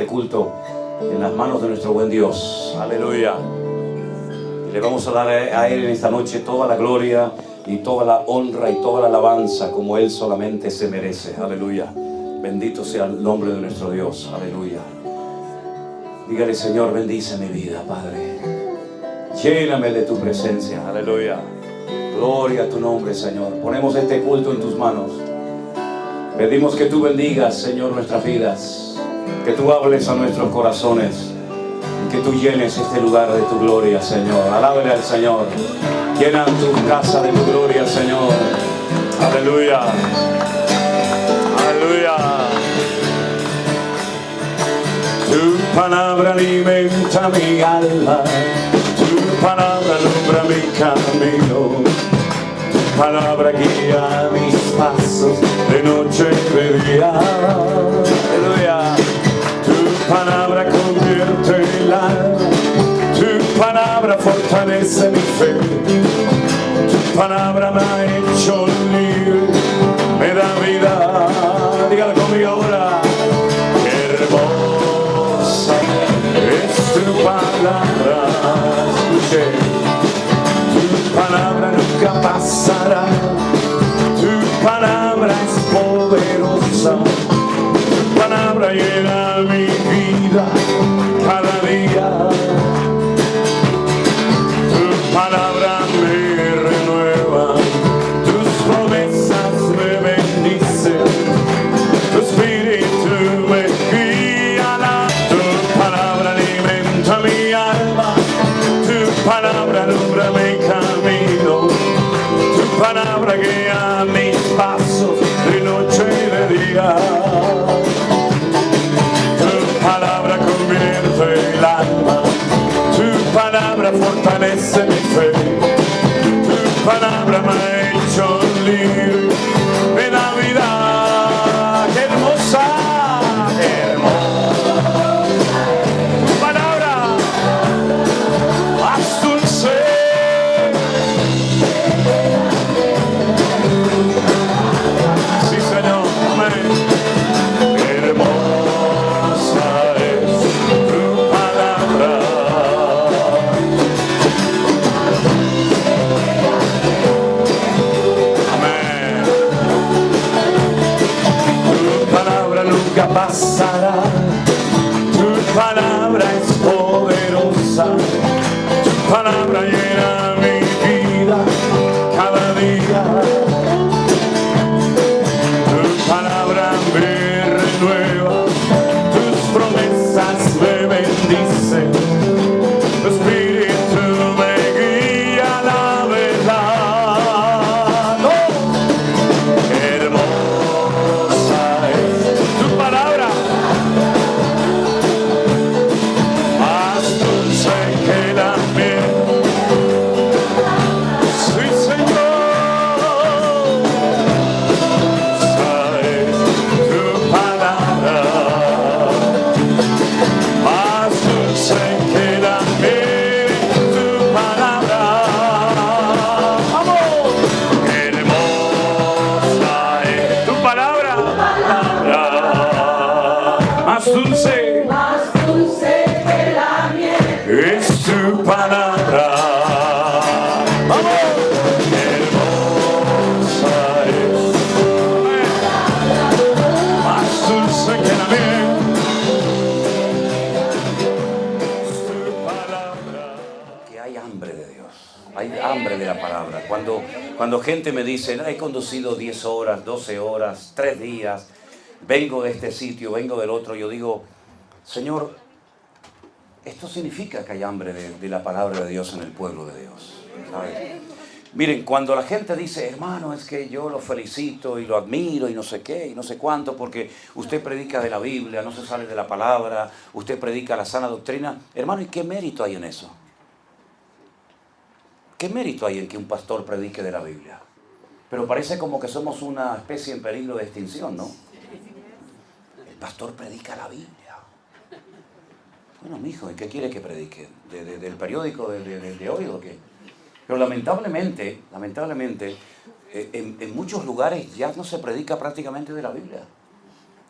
este culto en las manos de nuestro buen Dios. Aleluya. Y le vamos a dar a Él en esta noche toda la gloria y toda la honra y toda la alabanza como Él solamente se merece. Aleluya. Bendito sea el nombre de nuestro Dios. Aleluya. Dígale: Señor, bendice mi vida, Padre. Lléname de tu presencia. Aleluya. Gloria a tu nombre, Señor. Ponemos este culto en tus manos. Pedimos que tú bendigas, Señor, nuestras vidas. Que tú hables a nuestros corazones. Y que tú llenes este lugar de tu gloria, Señor. Alábale al Señor. Llena tu casa de tu gloria, Señor. Aleluya. Aleluya. Tu palabra alimenta mi alma. Tu palabra alumbra mi camino. Tu palabra guía mis pasos de noche y de día. Aleluya. Tu palabra convierte el alma. Tu palabra fortalece mi fe. Tu palabra me ha hecho libre, me da vida. Dígalo conmigo ahora. Qué hermosa es tu palabra. Escuche. Tu palabra nunca pasará. Tu palabra es poderosa. Tu palabra llena mi vida cada día. Tu palabra me renueva. Tus promesas me bendicen. Tu espíritu me guía. Tu palabra alimenta mi alma. Tu palabra alumbra mi camino. Tu palabra guía mis pasos de noche y de día. Tu palabra convierte el alma. Tu palabra fortalece mi fe. Tu palabra me ha hecho libre, me da vida. ¡Qué hermosa! ¡Qué hermosa! Tu palabra más dulce. Sí, Señor. Amén. ¡Qué hermosa es tu palabra! Amén. Tu palabra nunca pasará. Tu palabra es poderosa. Tu palabra llena mi vida cada día. Tu palabra me renueva. Tus promesas me bendicen. Tu espíritu me guía a la verdad. ¡Oh! ¡Qué hermosa es tu palabra! Más dulce que la miel. Sí, Señor. Hermosa es tu palabra. Más dulce que la miel, tu palabra. ¡Vamos! Hermosa es tu palabra. Más dulce que la miel. es tu palabra. ¡Vamos! Hermosa es. Más dulce que la miel. Tu palabra. Que hay hambre de Dios, hay hambre de la palabra. Cuando gente me dice: he conducido 10 horas, 12 horas, 3 días, vengo de este sitio, vengo del otro, yo digo: Señor, esto significa que hay hambre de la palabra de Dios en el pueblo de Dios, ¿sabes? Miren, cuando la gente dice: hermano, es que yo lo felicito y lo admiro y no sé qué y no sé cuánto, porque usted predica de la Biblia, no se sale de la palabra, usted predica la sana doctrina. Hermano, ¿y qué mérito hay en eso? ¿Qué mérito hay en que un pastor predique de la Biblia? Pero parece como que somos una especie en peligro de extinción, ¿no? El pastor predica la Biblia. Bueno, mijo, ¿y qué quiere que predique? ¿Del periódico de hoy o qué? Pero lamentablemente, en muchos lugares ya no se predica prácticamente de la Biblia.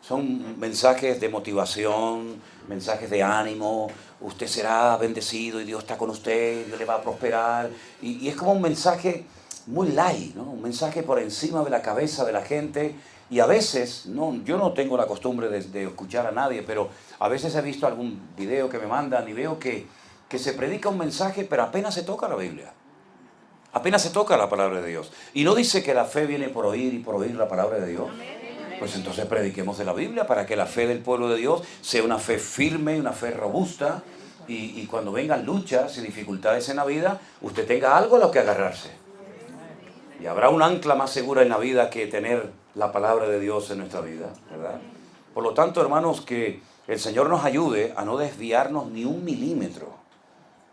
Son mensajes de motivación, mensajes de ánimo. Usted será bendecido y Dios está con usted, Dios le va a prosperar. Y es como un mensaje muy light, ¿no? Un mensaje por encima de la cabeza de la gente. Y a veces, no, yo no tengo la costumbre de escuchar a nadie, pero a veces he visto algún video que me mandan y veo que se predica un mensaje, pero apenas se toca la Biblia. Apenas se toca la palabra de Dios. Y no dice que la fe viene por oír y por oír la palabra de Dios. Pues entonces prediquemos de la Biblia para que la fe del pueblo de Dios sea una fe firme, una fe robusta. Y cuando vengan luchas y dificultades en la vida, usted tenga algo a lo que agarrarse. Y habrá un ancla más segura en la vida que tener la palabra de Dios en nuestra vida, ¿verdad? Por lo tanto, hermanos, que el Señor nos ayude a no desviarnos ni un milímetro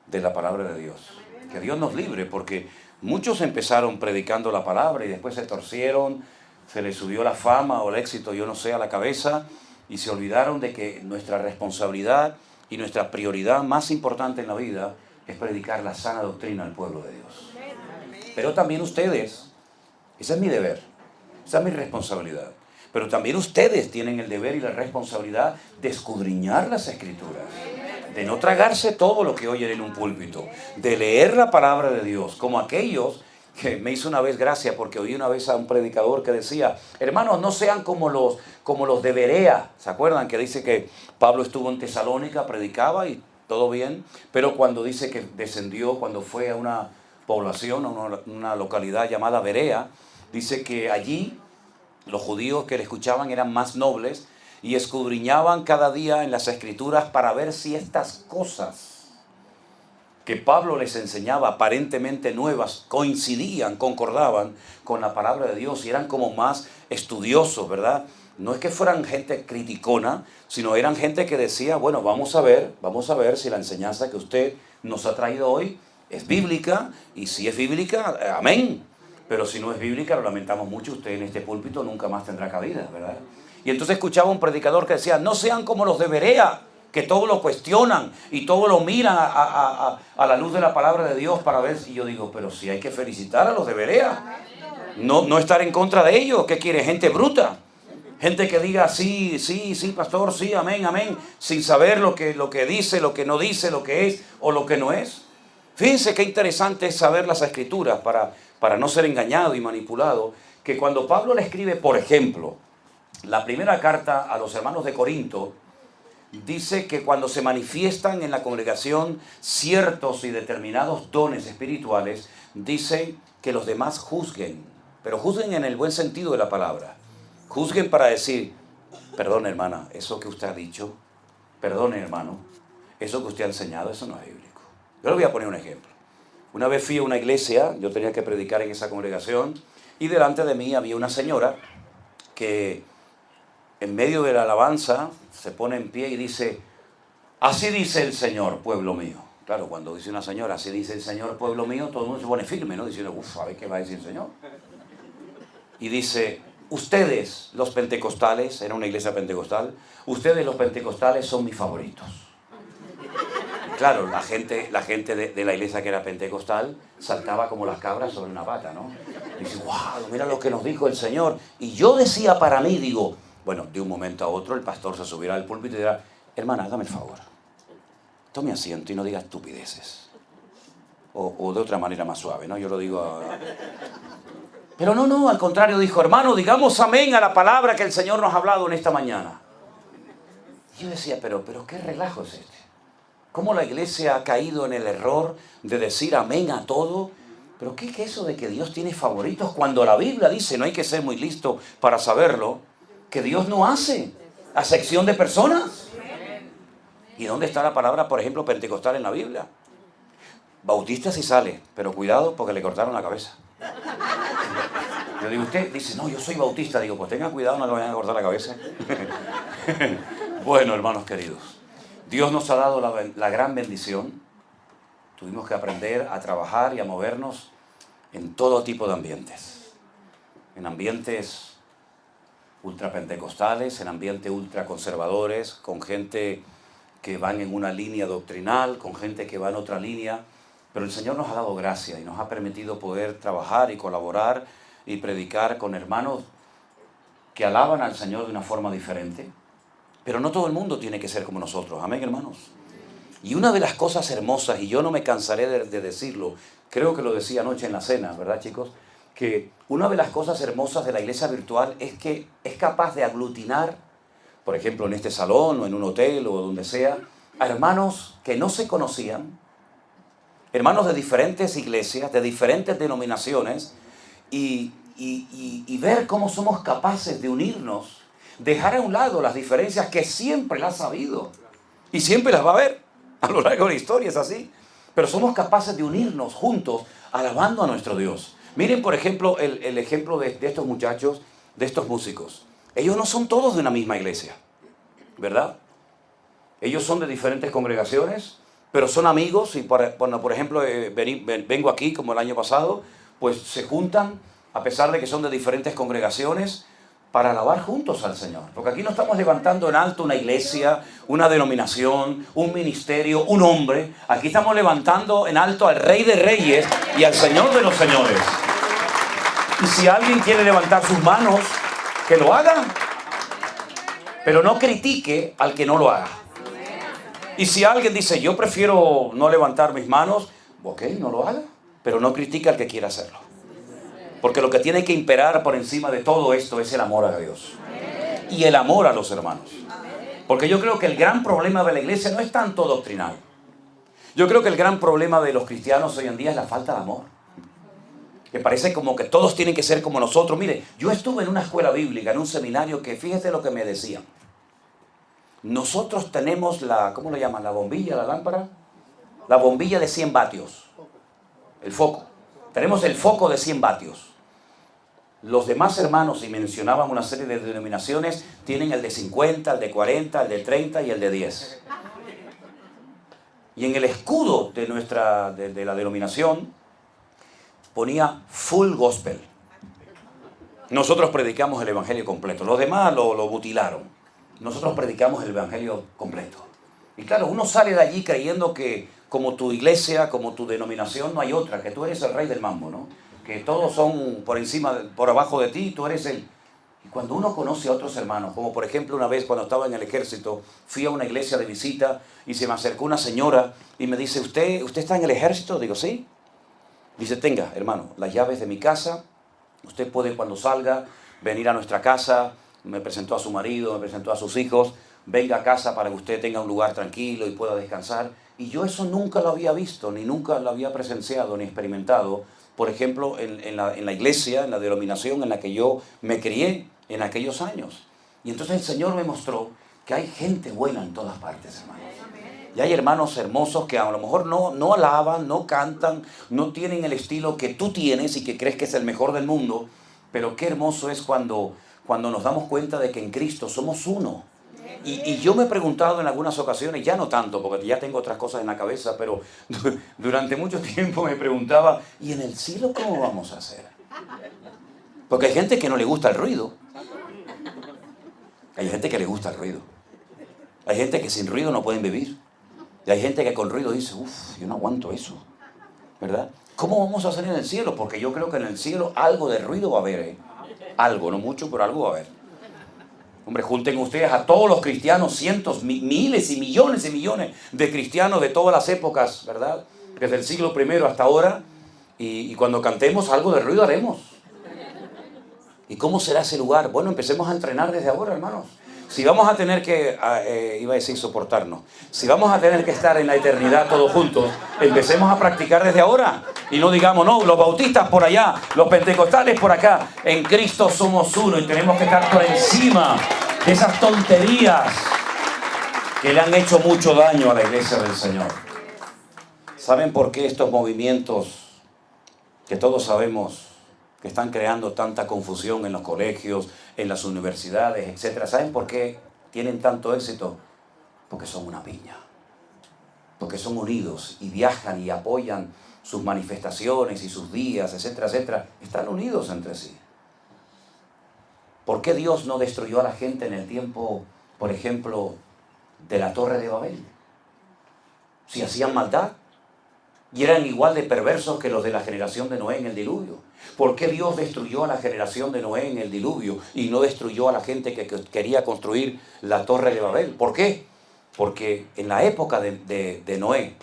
de la palabra de Dios. Que Dios nos libre, porque muchos empezaron predicando la palabra y después se torcieron, se les subió la fama o el éxito, yo no sé, a la cabeza, y se olvidaron de que nuestra responsabilidad y nuestra prioridad más importante en la vida es predicar la sana doctrina al pueblo de Dios. Pero también ustedes, ese es mi deber, esa es mi responsabilidad, pero también ustedes tienen el deber y la responsabilidad de escudriñar las Escrituras, de no tragarse todo lo que oyen en un púlpito, de leer la palabra de Dios, como aquellos que me hizo una vez gracia, porque oí una vez a un predicador que decía: hermanos, no sean como los de Berea. ¿Se acuerdan que dice que Pablo estuvo en Tesalónica, predicaba y todo bien? Pero cuando dice que descendió, cuando fue a una población, a una localidad llamada Berea, dice que allí los judíos que le escuchaban eran más nobles y escudriñaban cada día en las Escrituras para ver si estas cosas que Pablo les enseñaba, aparentemente nuevas, coincidían, concordaban con la palabra de Dios, y eran como más estudiosos, ¿verdad? No es que fueran gente criticona, sino eran gente que decía: bueno, vamos a ver si la enseñanza que usted nos ha traído hoy es bíblica, y si es bíblica, amén. Pero si no es bíblica, lo lamentamos mucho, usted en este púlpito nunca más tendrá cabida, ¿verdad? Y entonces escuchaba un predicador que decía: no sean como los de Berea, que todo lo cuestionan y todo lo miran a la luz de la palabra de Dios para ver. Y yo digo: pero si hay que felicitar a los de Berea, no estar en contra de ellos. ¿Qué quiere? Gente bruta, gente que diga sí, pastor, sí, amén, amén, sin saber lo que dice, lo que no dice, lo que es o lo que no es. Fíjense qué interesante es saber las Escrituras para no ser engañado y manipulado. Que cuando Pablo le escribe, por ejemplo, la primera carta a los hermanos de Corinto, dice que cuando se manifiestan en la congregación ciertos y determinados dones espirituales, dice que los demás juzguen, pero juzguen en el buen sentido de la palabra. Juzguen para decir: perdone, hermana, eso que usted ha dicho, perdone, hermano, eso que usted ha enseñado, eso no es bíblico. Yo le voy a poner un ejemplo. Una vez fui a una iglesia, yo tenía que predicar en esa congregación, y delante de mí había una señora que en medio de la alabanza se pone en pie y dice: así dice el Señor, pueblo mío. Claro, cuando dice una señora, así dice el Señor, pueblo mío, todo el mundo se pone firme, ¿no? Diciendo: a ver qué va a decir el Señor. Y dice: ustedes, los pentecostales, era una iglesia pentecostal, ustedes, los pentecostales, son mis favoritos. Claro, la gente de la iglesia que era pentecostal saltaba como las cabras sobre una pata, ¿no? Y dice: wow, mira lo que nos dijo el Señor. Y yo decía para mí, digo, bueno, de un momento a otro el pastor se subirá al púlpito y dirá: hermana, hágame el favor, tome asiento y no diga estupideces. O de otra manera más suave, ¿no? Yo lo digo Pero no, al contrario, dijo: hermano, digamos amén a la palabra que el Señor nos ha hablado en esta mañana. Y yo decía: pero qué relajo es este. ¿Cómo la iglesia ha caído en el error de decir amén a todo? ¿Pero qué es eso de que Dios tiene favoritos? Cuando la Biblia dice, no hay que ser muy listo para saberlo, que Dios no hace acepción de personas. ¿Y dónde está la palabra, por ejemplo, pentecostal en la Biblia? Bautista sí sale, pero cuidado porque le cortaron la cabeza. Yo digo: usted dice: no, yo soy bautista. Digo: pues tengan cuidado, no le vayan a cortar la cabeza. Bueno, hermanos queridos, Dios nos ha dado la gran bendición. Tuvimos que aprender a trabajar y a movernos en todo tipo de ambientes. En ambientes ultrapentecostales, en ambientes ultraconservadores, con gente que van en una línea doctrinal, con gente que va en otra línea. Pero el Señor nos ha dado gracia y nos ha permitido poder trabajar y colaborar y predicar con hermanos que alaban al Señor de una forma diferente, pero no todo el mundo tiene que ser como nosotros. Amén, hermanos. Y una de las cosas hermosas, y yo no me cansaré de decirlo, creo que lo decía anoche en la cena, ¿verdad, chicos? Que una de las cosas hermosas de la iglesia virtual es que es capaz de aglutinar, por ejemplo, en este salón o en un hotel o donde sea, a hermanos que no se conocían, hermanos de diferentes iglesias, de diferentes denominaciones, y ver cómo somos capaces de unirnos, dejar a un lado las diferencias que siempre las ha habido y siempre las va a haber a lo largo de la historia, es así, pero somos capaces de unirnos juntos alabando a nuestro Dios. Miren, por ejemplo, el ejemplo de estos muchachos, de estos músicos. Ellos no son todos de una misma iglesia, ¿verdad? Ellos son de diferentes congregaciones, pero son amigos y, por ejemplo, vengo aquí como el año pasado, pues se juntan, a pesar de que son de diferentes congregaciones, para alabar juntos al Señor. Porque aquí no estamos levantando en alto una iglesia, una denominación, un ministerio, un hombre. Aquí estamos levantando en alto al Rey de Reyes y al Señor de los Señores. Y si alguien quiere levantar sus manos, que lo haga, pero no critique al que no lo haga. Y si alguien dice, yo prefiero no levantar mis manos, ok, no lo haga, pero no critique al que quiera hacerlo. Porque lo que tiene que imperar por encima de todo esto es el amor a Dios. Y el amor a los hermanos. Porque yo creo que el gran problema de la iglesia no es tanto doctrinal. Yo creo que el gran problema de los cristianos hoy en día es la falta de amor. Que parece como que todos tienen que ser como nosotros. Mire, yo estuve en una escuela bíblica, en un seminario, que fíjese lo que me decían. Nosotros tenemos la, ¿cómo le llaman? La bombilla, la lámpara. La bombilla de 100 vatios. El foco. Tenemos el foco de 100 vatios. Los demás hermanos, y mencionaban una serie de denominaciones, tienen el de 50, el de 40, el de 30 y el de 10. Y en el escudo de la denominación ponía full gospel. Nosotros predicamos el evangelio completo. Los demás lo mutilaron. Nosotros predicamos el evangelio completo. Y claro, uno sale de allí creyendo que como tu iglesia, como tu denominación, no hay otra, que tú eres el rey del mambo, ¿no? Que todos son por encima, por abajo de ti, tú eres el... Y cuando uno conoce a otros hermanos, como por ejemplo una vez cuando estaba en el ejército, fui a una iglesia de visita y se me acercó una señora y me dice, ¿Usted está en el ejército? Digo, sí. Dice, tenga, hermano, las llaves de mi casa, usted puede cuando salga venir a nuestra casa. Me presentó a su marido, me presentó a sus hijos, venga a casa para que usted tenga un lugar tranquilo y pueda descansar. Y yo eso nunca lo había visto, ni nunca lo había presenciado, ni experimentado, por ejemplo, en la iglesia, en la denominación en la que yo me crié en aquellos años. Y entonces el Señor me mostró que hay gente buena en todas partes, hermanos. Y hay hermanos hermosos que a lo mejor no alaban, no cantan, no tienen el estilo que tú tienes y que crees que es el mejor del mundo, pero qué hermoso es cuando nos damos cuenta de que en Cristo somos uno. Y yo me he preguntado en algunas ocasiones, ya no tanto, porque ya tengo otras cosas en la cabeza, pero durante mucho tiempo me preguntaba, ¿y en el cielo cómo vamos a hacer? Porque hay gente que no le gusta el ruido. Hay gente que le gusta el ruido. Hay gente que sin ruido no pueden vivir. Y hay gente que con ruido dice, yo no aguanto eso. ¿Verdad? ¿Cómo vamos a hacer en el cielo? Porque yo creo que en el cielo algo de ruido va a haber, ¿eh? Algo, no mucho, pero algo va a haber. Hombre, junten ustedes a todos los cristianos, cientos, miles y millones de cristianos de todas las épocas, ¿verdad? Desde el siglo I hasta ahora. Y cuando cantemos, algo de ruido haremos. ¿Y cómo será ese lugar? Bueno, empecemos a entrenar desde ahora, hermanos. Si vamos a tener que, iba a decir soportarnos, si vamos a tener que estar en la eternidad todos juntos, empecemos a practicar desde ahora. Y no digamos, no, los bautistas por allá, los pentecostales por acá. En Cristo somos uno y tenemos que estar por encima de esas tonterías que le han hecho mucho daño a la iglesia del Señor. ¿Saben por qué estos movimientos que todos sabemos que están creando tanta confusión en los colegios, en las universidades, etcétera? ¿Saben por qué tienen tanto éxito? Porque son una piña. Porque son unidos y viajan y apoyan sus manifestaciones y sus días, etcétera, etcétera. Están unidos entre sí. ¿Por qué Dios no destruyó a la gente en el tiempo, por ejemplo, de la Torre de Babel? Si hacían maldad. y eran igual de perversos que los de la generación de Noé en el diluvio. ¿Por qué Dios destruyó a la generación de Noé en el diluvio y no destruyó a la gente que quería construir la torre de Babel? ¿Por qué? Porque en la época de Noé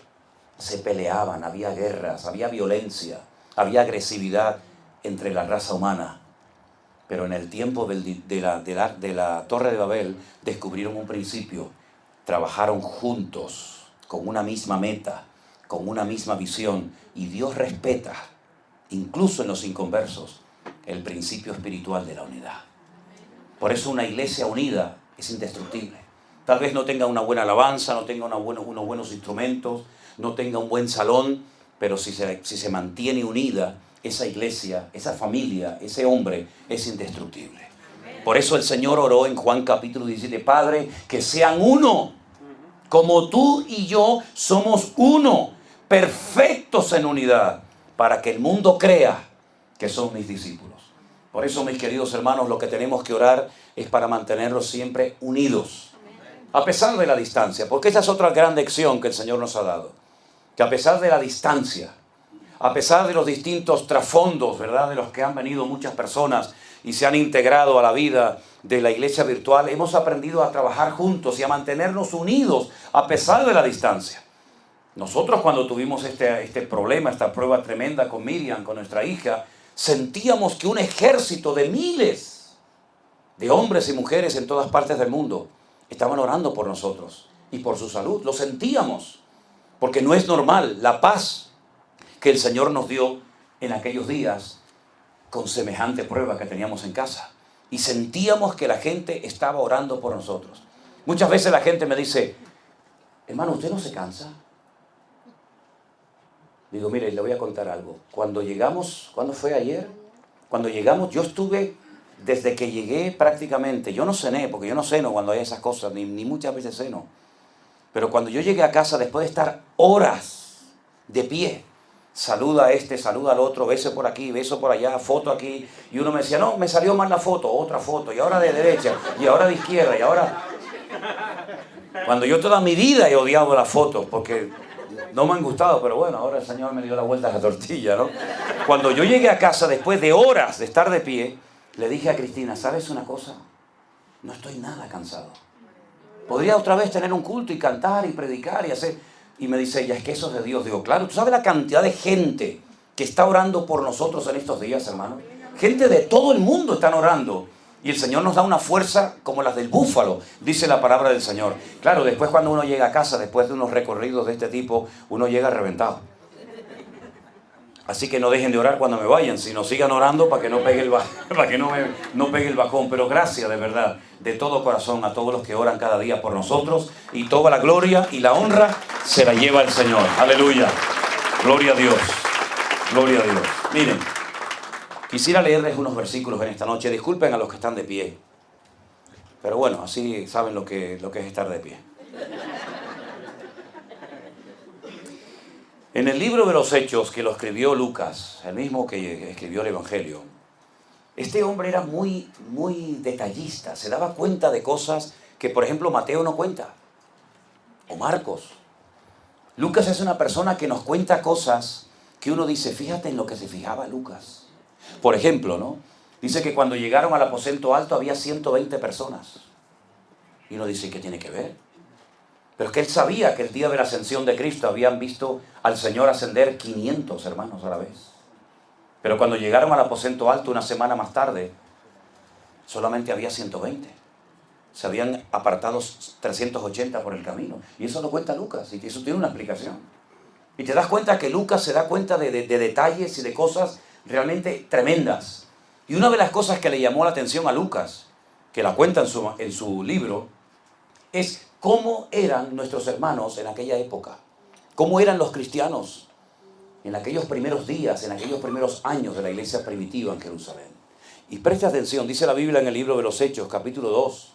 se peleaban, había guerras, había violencia, había agresividad entre la raza humana. Pero en el tiempo de la torre de Babel descubrieron un principio, trabajaron juntos con una misma meta, con una misma visión, y Dios respeta, incluso en los inconversos, el principio espiritual de la unidad. Por eso una iglesia unida es indestructible. Tal vez no tenga una buena alabanza, no tenga unos buenos instrumentos, no tenga un buen salón, pero si se mantiene unida, esa iglesia, esa familia, ese hombre es indestructible. Por eso el Señor oró en Juan capítulo 17, Padre, que sean uno, como tú y yo somos uno, perfectos en unidad, para que el mundo crea que son mis discípulos. Por eso, mis queridos hermanos, lo que tenemos que orar es para mantenerlos siempre unidos, a pesar de la distancia, porque esa es otra gran lección que el Señor nos ha dado, que a pesar de la distancia, a pesar de los distintos trasfondos, ¿verdad?, de los que han venido muchas personas y se han integrado a la vida de la iglesia virtual, hemos aprendido a trabajar juntos y a mantenernos unidos a pesar de la distancia. Nosotros, cuando tuvimos este problema, esta prueba tremenda con Miriam, con nuestra hija, sentíamos que un ejército de miles de hombres y mujeres en todas partes del mundo estaban orando por nosotros y por su salud. Lo sentíamos, porque no es normal la paz que el Señor nos dio en aquellos días con semejante prueba que teníamos en casa. Y sentíamos que la gente estaba orando por nosotros. Muchas veces la gente me dice, hermano, ¿usted no se cansa? Digo, mire, le voy a contar algo. Cuando llegamos, ¿cuándo fue ayer? Cuando llegamos, yo estuve, desde que llegué prácticamente, yo no cené, porque yo no ceno cuando hay esas cosas, ni muchas veces ceno. Pero cuando yo llegué a casa, después de estar horas de pie, saluda a este, saluda al otro, beso por aquí, beso por allá, foto aquí, y uno me decía, no, me salió mal la foto, otra foto, y ahora de derecha, y ahora de izquierda, y ahora... Cuando yo toda mi vida he odiado las fotos, porque no me han gustado, pero bueno, ahora el Señor me dio la vuelta a la tortilla, ¿no? Cuando yo llegué a casa, después de horas de estar de pie, le dije a Cristina, ¿sabes una cosa? No estoy nada cansado. Podría otra vez tener un culto y cantar y predicar y hacer... Y me dice ella, es que eso es de Dios. Digo, claro, ¿tú sabes la cantidad de gente que está orando por nosotros en estos días, hermano? Gente de todo el mundo están orando. Y el Señor nos da una fuerza como las del búfalo, dice la palabra del Señor. Claro, después cuando uno llega a casa, después de unos recorridos de este tipo, uno llega reventado. Así que no dejen de orar cuando me vayan, sino sigan orando para que no pegue no pegue el bajón. Pero gracias de verdad, de todo corazón, a todos los que oran cada día por nosotros. Y toda la gloria y la honra se la lleva el Señor. Aleluya. Gloria a Dios. Gloria a Dios. Miren, quisiera leerles unos versículos en esta noche. Disculpen a los que están de pie. Pero bueno, así saben lo que es estar de pie. En el libro de los Hechos, que lo escribió Lucas, el mismo que escribió el Evangelio, este hombre era muy detallista. Se daba cuenta de cosas que, por ejemplo, Mateo no cuenta. O Marcos. Lucas es una persona que nos cuenta cosas que uno dice, fíjate en lo que se fijaba Lucas. Por ejemplo, ¿no? Dice que cuando llegaron al aposento alto había 120 personas. Y uno dice, ¿qué tiene que ver? Pero es que él sabía que el día de la ascensión de Cristo habían visto al Señor ascender 500 hermanos a la vez. Pero cuando llegaron al aposento alto una semana más tarde, solamente había 120. Se habían apartado 380 por el camino. Y eso lo cuenta Lucas, y eso tiene una explicación. Y te das cuenta que Lucas se da cuenta de detalles y de cosas realmente tremendas. Y una de las cosas que le llamó la atención a Lucas, que la cuenta en su libro, es cómo eran nuestros hermanos en aquella época. Cómo eran los cristianos en aquellos primeros días, en aquellos primeros años de la iglesia primitiva en Jerusalén. Y presta atención, dice la Biblia en el libro de los Hechos, capítulo 2,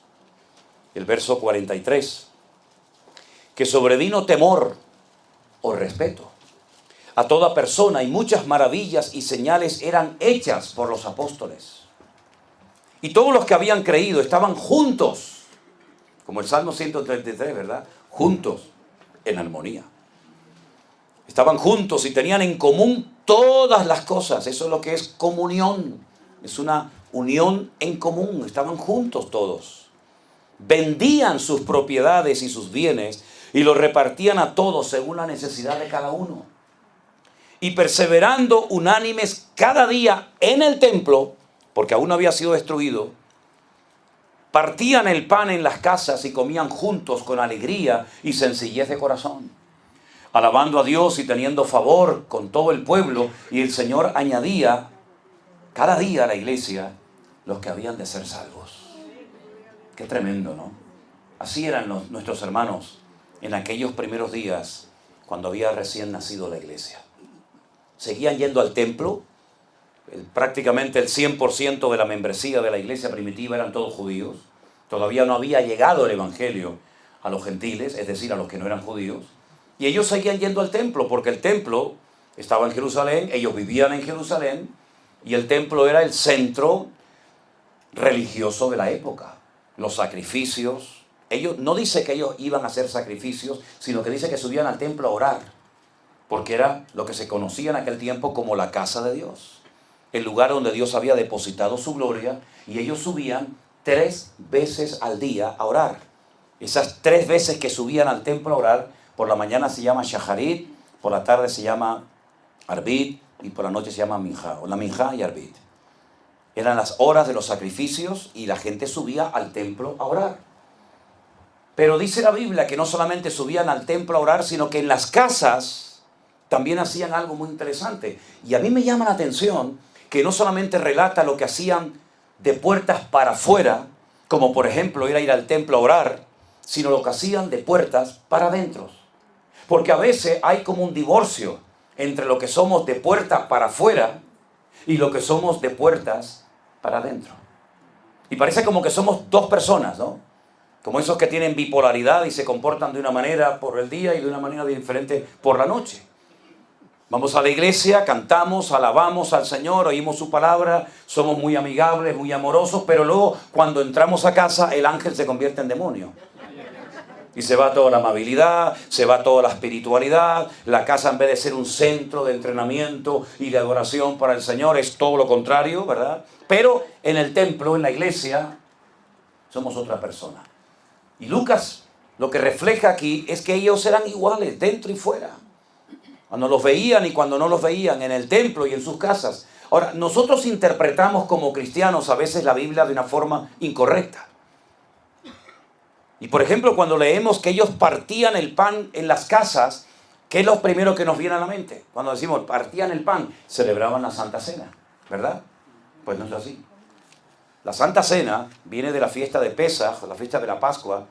el verso 43, que sobrevino temor o respeto a toda persona, y muchas maravillas y señales eran hechas por los apóstoles. Y todos los que habían creído estaban juntos, como el Salmo 133, ¿verdad? Juntos, en armonía. Estaban juntos y tenían en común todas las cosas. Eso es lo que es comunión. Es una unión en común. Estaban juntos todos. Vendían sus propiedades y sus bienes y los repartían a todos según la necesidad de cada uno. Y perseverando unánimes cada día en el templo, porque aún no había sido destruido, partían el pan en las casas y comían juntos con alegría y sencillez de corazón, alabando a Dios y teniendo favor con todo el pueblo. Y el Señor añadía cada día a la iglesia los que habían de ser salvos. Qué tremendo, ¿no? Así eran nuestros hermanos en aquellos primeros días cuando había recién nacido la iglesia. Seguían yendo al templo. Prácticamente el 100% de la membresía de la iglesia primitiva eran todos judíos. Todavía no había llegado el evangelio a los gentiles, es decir, a los que no eran judíos. Y ellos seguían yendo al templo porque el templo estaba en Jerusalén, ellos vivían en Jerusalén y el templo era el centro religioso de la época. Los sacrificios. Ellos, no dice que ellos iban a hacer sacrificios, sino que dice que subían al templo a orar, porque era lo que se conocía en aquel tiempo como la casa de Dios, el lugar donde Dios había depositado su gloria, y ellos subían 3 veces al día a orar. Esas 3 veces que subían al templo a orar, por la mañana se llama Shaharit, por la tarde se llama Arbit y por la noche se llama Minjá, o la Minjá y Arbit. Eran las horas de los sacrificios y la gente subía al templo a orar. Pero dice la Biblia que no solamente subían al templo a orar, sino que en las casas también hacían algo muy interesante. Y a mí me llama la atención que no solamente relata lo que hacían de puertas para afuera, como por ejemplo ir al templo a orar, sino lo que hacían de puertas para adentro. Porque a veces hay como un divorcio entre lo que somos de puertas para afuera y lo que somos de puertas para adentro. Y parece como que somos 2 personas, ¿no? Como esos que tienen bipolaridad y se comportan de una manera por el día y de una manera diferente por la noche. Vamos a la iglesia, cantamos, alabamos al Señor, oímos su palabra, somos muy amigables, muy amorosos, pero luego cuando entramos a casa el ángel se convierte en demonio. Y se va toda la amabilidad, se va toda la espiritualidad, la casa en vez de ser un centro de entrenamiento y de adoración para el Señor es todo lo contrario, ¿verdad? Pero en el templo, en la iglesia, somos otra persona. Y Lucas lo que refleja aquí es que ellos eran iguales dentro y fuera. Cuando los veían y cuando no los veían, en el templo y en sus casas. Ahora, nosotros interpretamos como cristianos a veces la Biblia de una forma incorrecta. Y por ejemplo, cuando leemos que ellos partían el pan en las casas, ¿qué es lo primero que nos viene a la mente? Cuando decimos partían el pan, celebraban la Santa Cena, ¿verdad? Pues no es así. La Santa Cena viene de la fiesta de Pesaj, la fiesta de la Pascua,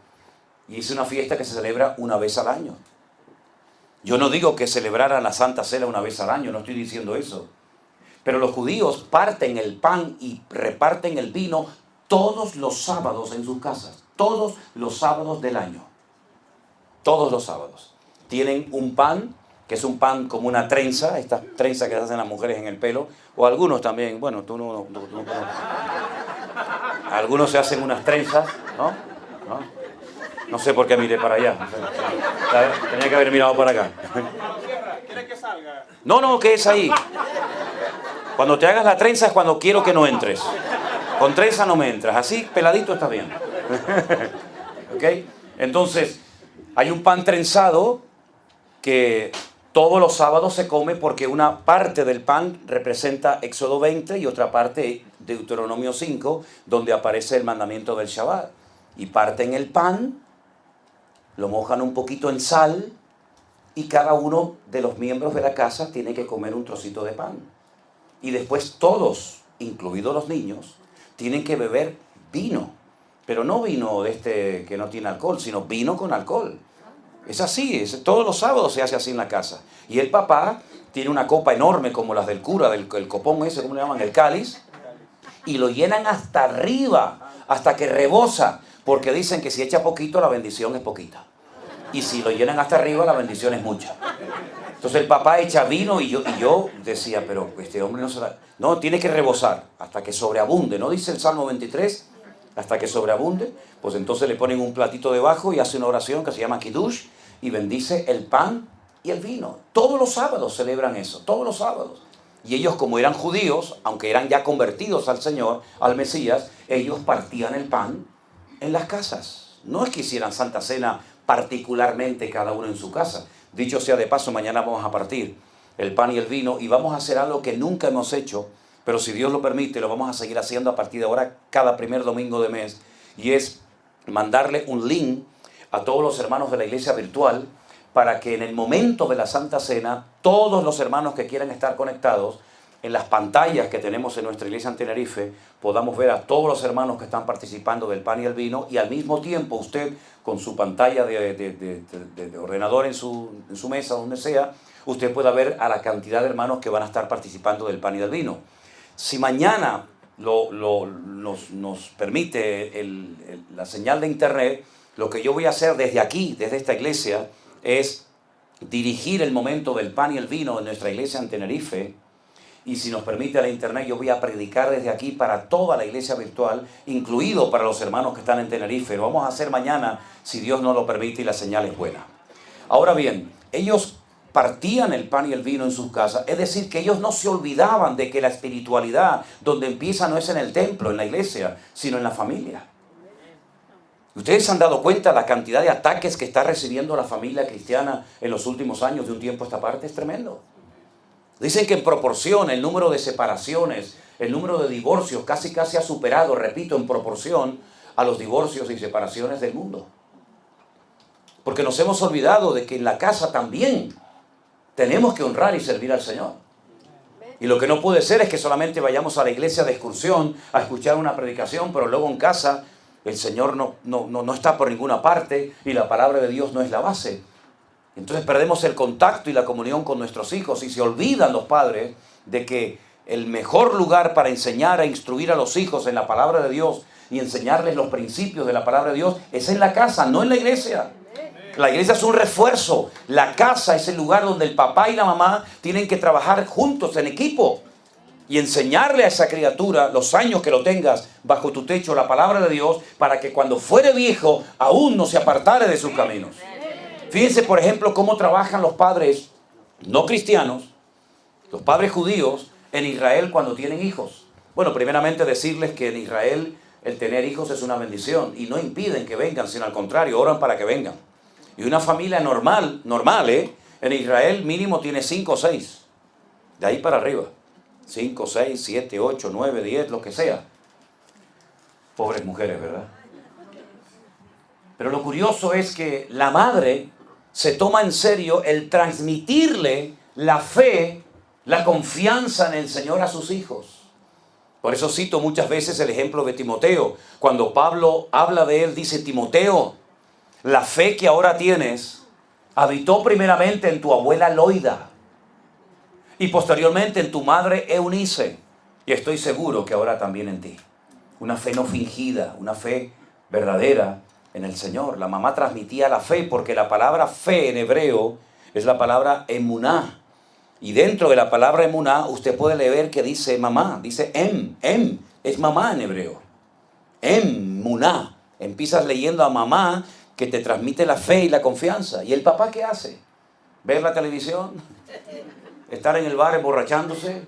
y es una fiesta que se celebra una vez al año. Yo no digo que celebraran la Santa Cena una vez al año, no estoy diciendo eso. Pero los judíos parten el pan y reparten el vino todos los sábados en sus casas. Todos los sábados del año. Todos los sábados. Tienen un pan, que es un pan como una trenza, estas trenzas que se hacen las mujeres en el pelo, o algunos también, bueno, tú no. Algunos se hacen unas trenzas, ¿no? No sé por qué miré para allá. Tenía que haber mirado para acá. ¿Quieres que salga? No, que es ahí. Cuando te hagas la trenza es cuando quiero que no entres. Con trenza no me entras. Así, peladito está bien. ¿Ok? Entonces, hay un pan trenzado que todos los sábados se come porque una parte del pan representa Éxodo 20 y otra parte Deuteronomio 5, donde aparece el mandamiento del Shabbat. Y parten el pan, lo mojan un poquito en sal y cada uno de los miembros de la casa tiene que comer un trocito de pan. Y después todos, incluidos los niños, tienen que beber vino. Pero no vino de este que no tiene alcohol, sino vino con alcohol. Es así, todos los sábados se hace así en la casa. Y el papá tiene una copa enorme como las del cura, el copón ese, ¿cómo le llaman? El cáliz. Y lo llenan hasta arriba, hasta que rebosa. Porque dicen que si echa poquito, la bendición es poquita. Y si lo llenan hasta arriba, la bendición es mucha. Entonces el papá echa vino y yo decía, pero este hombre no se la... No, tiene que rebosar hasta que sobreabunde. ¿No dice el Salmo 23? Hasta que sobreabunde. Pues entonces le ponen un platito debajo y hace una oración que se llama Kiddush y bendice el pan y el vino. Todos los sábados celebran eso, todos los sábados. Y ellos, como eran judíos, aunque eran ya convertidos al Señor, al Mesías, ellos partían el pan en las casas. No es que hicieran Santa Cena particularmente cada uno en su casa. Dicho sea de paso, mañana vamos a partir el pan y el vino y vamos a hacer algo que nunca hemos hecho, pero si Dios lo permite, lo vamos a seguir haciendo a partir de ahora cada primer domingo de mes. Y es mandarle un link a todos los hermanos de la iglesia virtual para que en el momento de la Santa Cena, todos los hermanos que quieran estar conectados, en las pantallas que tenemos en nuestra iglesia en Tenerife, podamos ver a todos los hermanos que están participando del pan y el vino, y al mismo tiempo usted, con su pantalla de ordenador en su mesa, donde sea, usted pueda ver a la cantidad de hermanos que van a estar participando del pan y del vino. Si mañana nos permite la señal de internet, lo que yo voy a hacer desde aquí, desde esta iglesia, es dirigir el momento del pan y el vino en nuestra iglesia en Tenerife. Y si nos permite la internet, yo voy a predicar desde aquí para toda la iglesia virtual, incluido para los hermanos que están en Tenerife. Lo vamos a hacer mañana, si Dios nos lo permite y la señal es buena. Ahora bien, ellos partían el pan y el vino en sus casas, es decir, que ellos no se olvidaban de que la espiritualidad donde empieza no es en el templo, en la iglesia, sino en la familia. ¿Ustedes se han dado cuenta la cantidad de ataques que está recibiendo la familia cristiana en los últimos años de un tiempo a esta parte? Es tremendo. Dicen que en proporción el número de separaciones, el número de divorcios casi ha superado, repito, en proporción a los divorcios y separaciones del mundo. Porque nos hemos olvidado de que en la casa también tenemos que honrar y servir al Señor. Y lo que no puede ser es que solamente vayamos a la iglesia de excursión a escuchar una predicación, pero luego en casa el Señor no está por ninguna parte y la palabra de Dios no es la base. Entonces perdemos el contacto y la comunión con nuestros hijos y se olvidan los padres de que el mejor lugar para enseñar e instruir a los hijos en la palabra de Dios y enseñarles los principios de la palabra de Dios es en la casa, no en la iglesia. La iglesia es un refuerzo. La casa es el lugar donde el papá y la mamá tienen que trabajar juntos en equipo y enseñarle a esa criatura, los años que lo tengas bajo tu techo, la palabra de Dios, para que cuando fuere viejo aún no se apartare de sus caminos. Fíjense, por ejemplo, cómo trabajan los padres no cristianos, los padres judíos en Israel cuando tienen hijos. Bueno, primeramente decirles que en Israel el tener hijos es una bendición y no impiden que vengan, sino al contrario, oran para que vengan. Y una familia normal, en Israel mínimo tiene 5 o 6. De ahí para arriba. 5, 6, 7, 8, 9, 10, lo que sea. Pobres mujeres, ¿verdad? Pero lo curioso es que la madre se toma en serio el transmitirle la fe, la confianza en el Señor a sus hijos. Por eso cito muchas veces el ejemplo de Timoteo. Cuando Pablo habla de él, dice: Timoteo, la fe que ahora tienes habitó primeramente en tu abuela Loida y posteriormente en tu madre Eunice, y estoy seguro que ahora también en ti. Una fe no fingida, una fe verdadera en el Señor. La mamá transmitía la fe, porque la palabra fe en hebreo es la palabra emuná. Y dentro de la palabra emuná usted puede leer que dice mamá, dice es mamá en hebreo. Emuná. Empiezas leyendo a mamá, que te transmite la fe y la confianza. ¿Y el papá qué hace? ¿Ver la televisión? ¿Estar en el bar emborrachándose?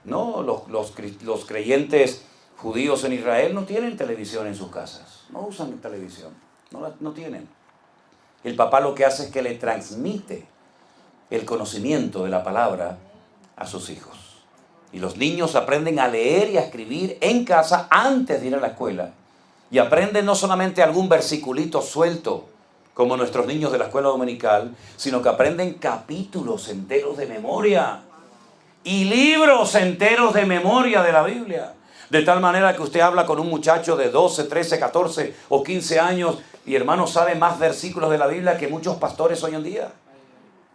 No, los creyentes judíos en Israel no tienen televisión en sus casas. No usan televisión. No tienen. El papá lo que hace es que le transmite el conocimiento de la palabra a sus hijos. Y los niños aprenden a leer y a escribir en casa antes de ir a la escuela. Y aprenden no solamente algún versiculito suelto, como nuestros niños de la escuela dominical, sino que aprenden capítulos enteros de memoria y libros enteros de memoria de la Biblia. De tal manera que usted habla con un muchacho de 12, 13, 14 o 15 años y, hermano, sabe más versículos de la Biblia que muchos pastores hoy en día.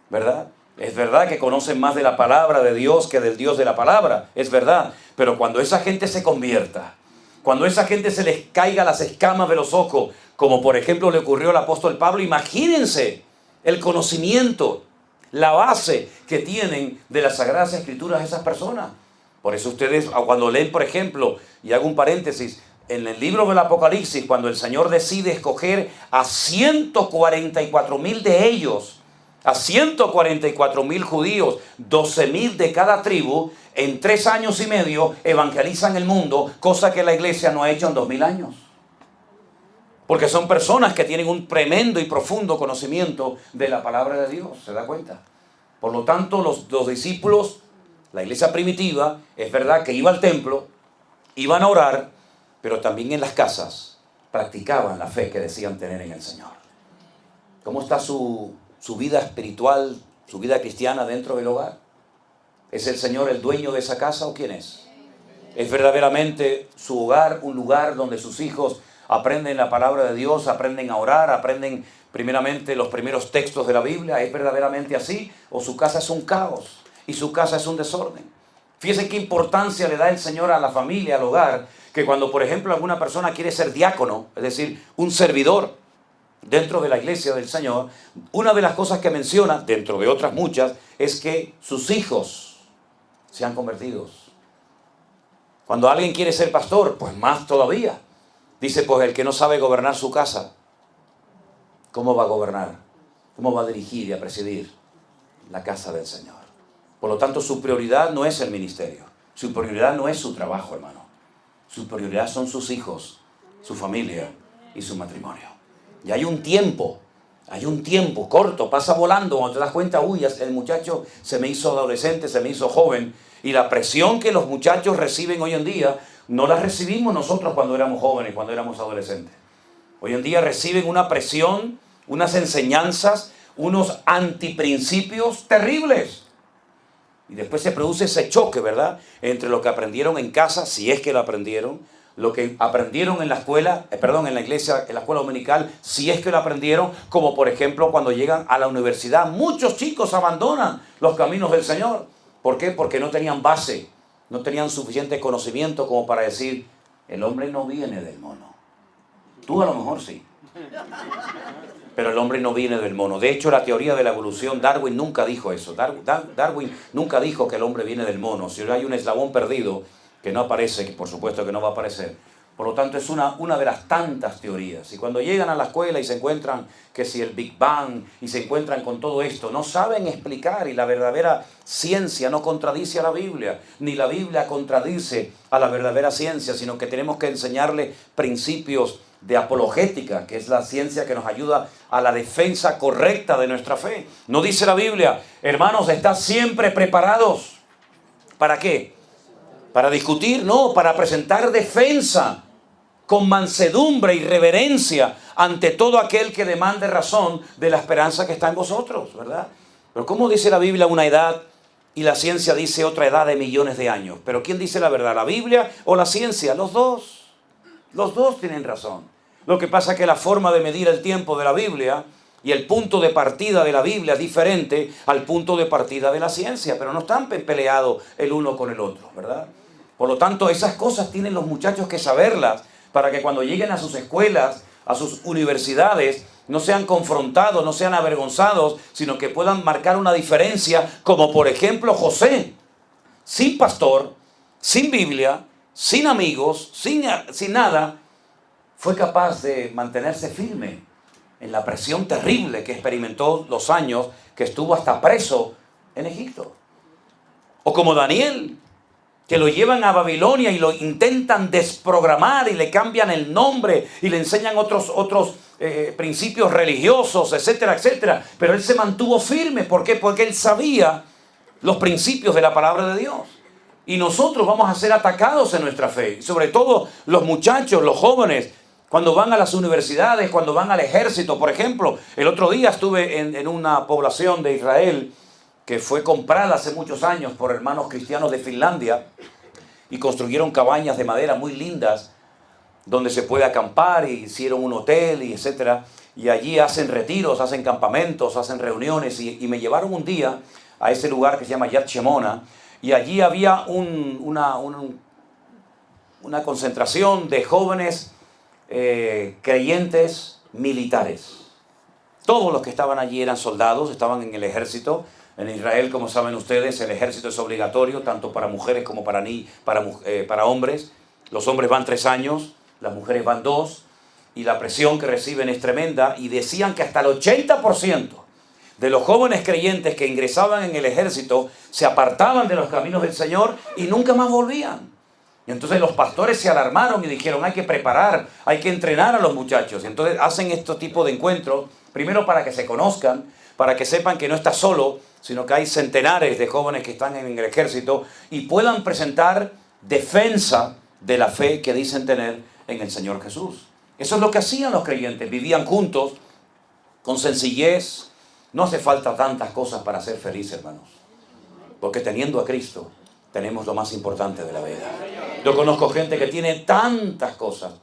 ¿Verdad? Es verdad que conocen más de la palabra de Dios que del Dios de la palabra. Es verdad. Pero cuando esa gente se convierta, cuando a esa gente se les caiga las escamas de los ojos, como por ejemplo le ocurrió al apóstol Pablo, imagínense el conocimiento, la base que tienen de las Sagradas Escrituras esas personas. Por eso ustedes, cuando leen, por ejemplo, y hago un paréntesis, en el libro del Apocalipsis, cuando el Señor decide escoger a 144,000 de ellos a 144,000 judíos, 12,000 de cada tribu, en 3 años y medio evangelizan el mundo, cosa que la iglesia no ha hecho en 2000 años. Porque son personas que tienen un tremendo y profundo conocimiento de la palabra de Dios, ¿se da cuenta? Por lo tanto, los discípulos, la iglesia primitiva, es verdad que iba al templo, iban a orar, pero también en las casas practicaban la fe que decían tener en el Señor. ¿Cómo está su vida espiritual, su vida cristiana dentro del hogar? ¿Es el Señor el dueño de esa casa o quién es? ¿Es verdaderamente su hogar un lugar donde sus hijos aprenden la palabra de Dios, aprenden a orar, aprenden primeramente los primeros textos de la Biblia? ¿Es verdaderamente así? ¿O su casa es un caos y su casa es un desorden? Fíjense qué importancia le da el Señor a la familia, al hogar, que cuando, por ejemplo, alguna persona quiere ser diácono, es decir, un servidor dentro de la iglesia del Señor, una de las cosas que menciona, dentro de otras muchas, es que sus hijos sean convertidos. Cuando alguien quiere ser pastor, pues más todavía. Dice, pues el que no sabe gobernar su casa, ¿cómo va a gobernar? ¿Cómo va a dirigir y a presidir la casa del Señor? Por lo tanto, su prioridad no es el ministerio. Su prioridad no es su trabajo, hermano. Su prioridad son sus hijos, su familia y su matrimonio. Y hay un tiempo corto, pasa volando, cuando te das cuenta, uy, el muchacho se me hizo adolescente, se me hizo joven. Y la presión que los muchachos reciben hoy en día, no la recibimos nosotros cuando éramos jóvenes, cuando éramos adolescentes. Hoy en día reciben una presión, unas enseñanzas, unos antiprincipios terribles. Y después se produce ese choque, ¿verdad? Entre lo que aprendieron en casa, si es que lo aprendieron, lo que aprendieron en la escuela, en la iglesia, en la escuela dominical, si es que lo aprendieron, como por ejemplo cuando llegan a la universidad. Muchos chicos abandonan los caminos del Señor. ¿Por qué? Porque no tenían base, no tenían suficiente conocimiento como para decir, el hombre no viene del mono. Tú a lo mejor sí, pero el hombre no viene del mono. De hecho, la teoría de la evolución, Darwin nunca dijo eso. Darwin nunca dijo que el hombre viene del mono. Si hay un eslabón perdido que no aparece, que por supuesto que no va a aparecer. Por lo tanto, es una de las tantas teorías. Y cuando llegan a la escuela y se encuentran que si el Big Bang y se encuentran con todo esto, no saben explicar, y la verdadera ciencia no contradice a la Biblia, ni la Biblia contradice a la verdadera ciencia, sino que tenemos que enseñarle principios de apologética, que es la ciencia que nos ayuda a la defensa correcta de nuestra fe. No dice la Biblia, hermanos, estad siempre preparados. ¿Para qué? Para discutir, no, para presentar defensa con mansedumbre y reverencia ante todo aquel que demande razón de la esperanza que está en vosotros, ¿verdad? Pero ¿cómo dice la Biblia una edad y la ciencia dice otra edad de millones de años? ¿Pero quién dice la verdad, la Biblia o la ciencia? Los dos tienen razón. Lo que pasa es que la forma de medir el tiempo de la Biblia y el punto de partida de la Biblia es diferente al punto de partida de la ciencia, pero no están peleados el uno con el otro, ¿verdad? Por lo tanto, esas cosas tienen los muchachos que saberlas para que cuando lleguen a sus escuelas, a sus universidades, no sean confrontados, no sean avergonzados, sino que puedan marcar una diferencia, como por ejemplo José, sin pastor, sin Biblia, sin amigos, sin nada, fue capaz de mantenerse firme en la presión terrible que experimentó los años que estuvo hasta preso en Egipto. O como Daniel, que lo llevan a Babilonia y lo intentan desprogramar y le cambian el nombre y le enseñan otros principios religiosos, etcétera, etcétera. Pero él se mantuvo firme. ¿Por qué? Porque él sabía los principios de la palabra de Dios. Y nosotros vamos a ser atacados en nuestra fe. Sobre todo los muchachos, los jóvenes, cuando van a las universidades, cuando van al ejército. Por ejemplo, el otro día estuve en una población de Israel que fue comprada hace muchos años por hermanos cristianos de Finlandia y construyeron cabañas de madera muy lindas donde se puede acampar, y hicieron un hotel y etcétera, y allí hacen retiros, hacen campamentos, hacen reuniones, y me llevaron un día a ese lugar que se llama Yad Shemona, y allí había una concentración de jóvenes creyentes militares. Todos los que estaban allí eran soldados, estaban en el ejército. En Israel, como saben ustedes, el ejército es obligatorio, tanto para mujeres como para hombres. Los hombres van 3 años, las mujeres van 2, y la presión que reciben es tremenda, y decían que hasta el 80% de los jóvenes creyentes que ingresaban en el ejército, se apartaban de los caminos del Señor y nunca más volvían. Y entonces los pastores se alarmaron y dijeron, hay que preparar, hay que entrenar a los muchachos. Y entonces hacen este tipo de encuentros, primero para que se conozcan, para que sepan que no está solo, sino que hay centenares de jóvenes que están en el ejército y puedan presentar defensa de la fe que dicen tener en el Señor Jesús. Eso es lo que hacían los creyentes, vivían juntos, con sencillez. No hace falta tantas cosas para ser feliz, hermanos, porque teniendo a Cristo, tenemos lo más importante de la vida. Yo conozco gente que tiene tantas cosas,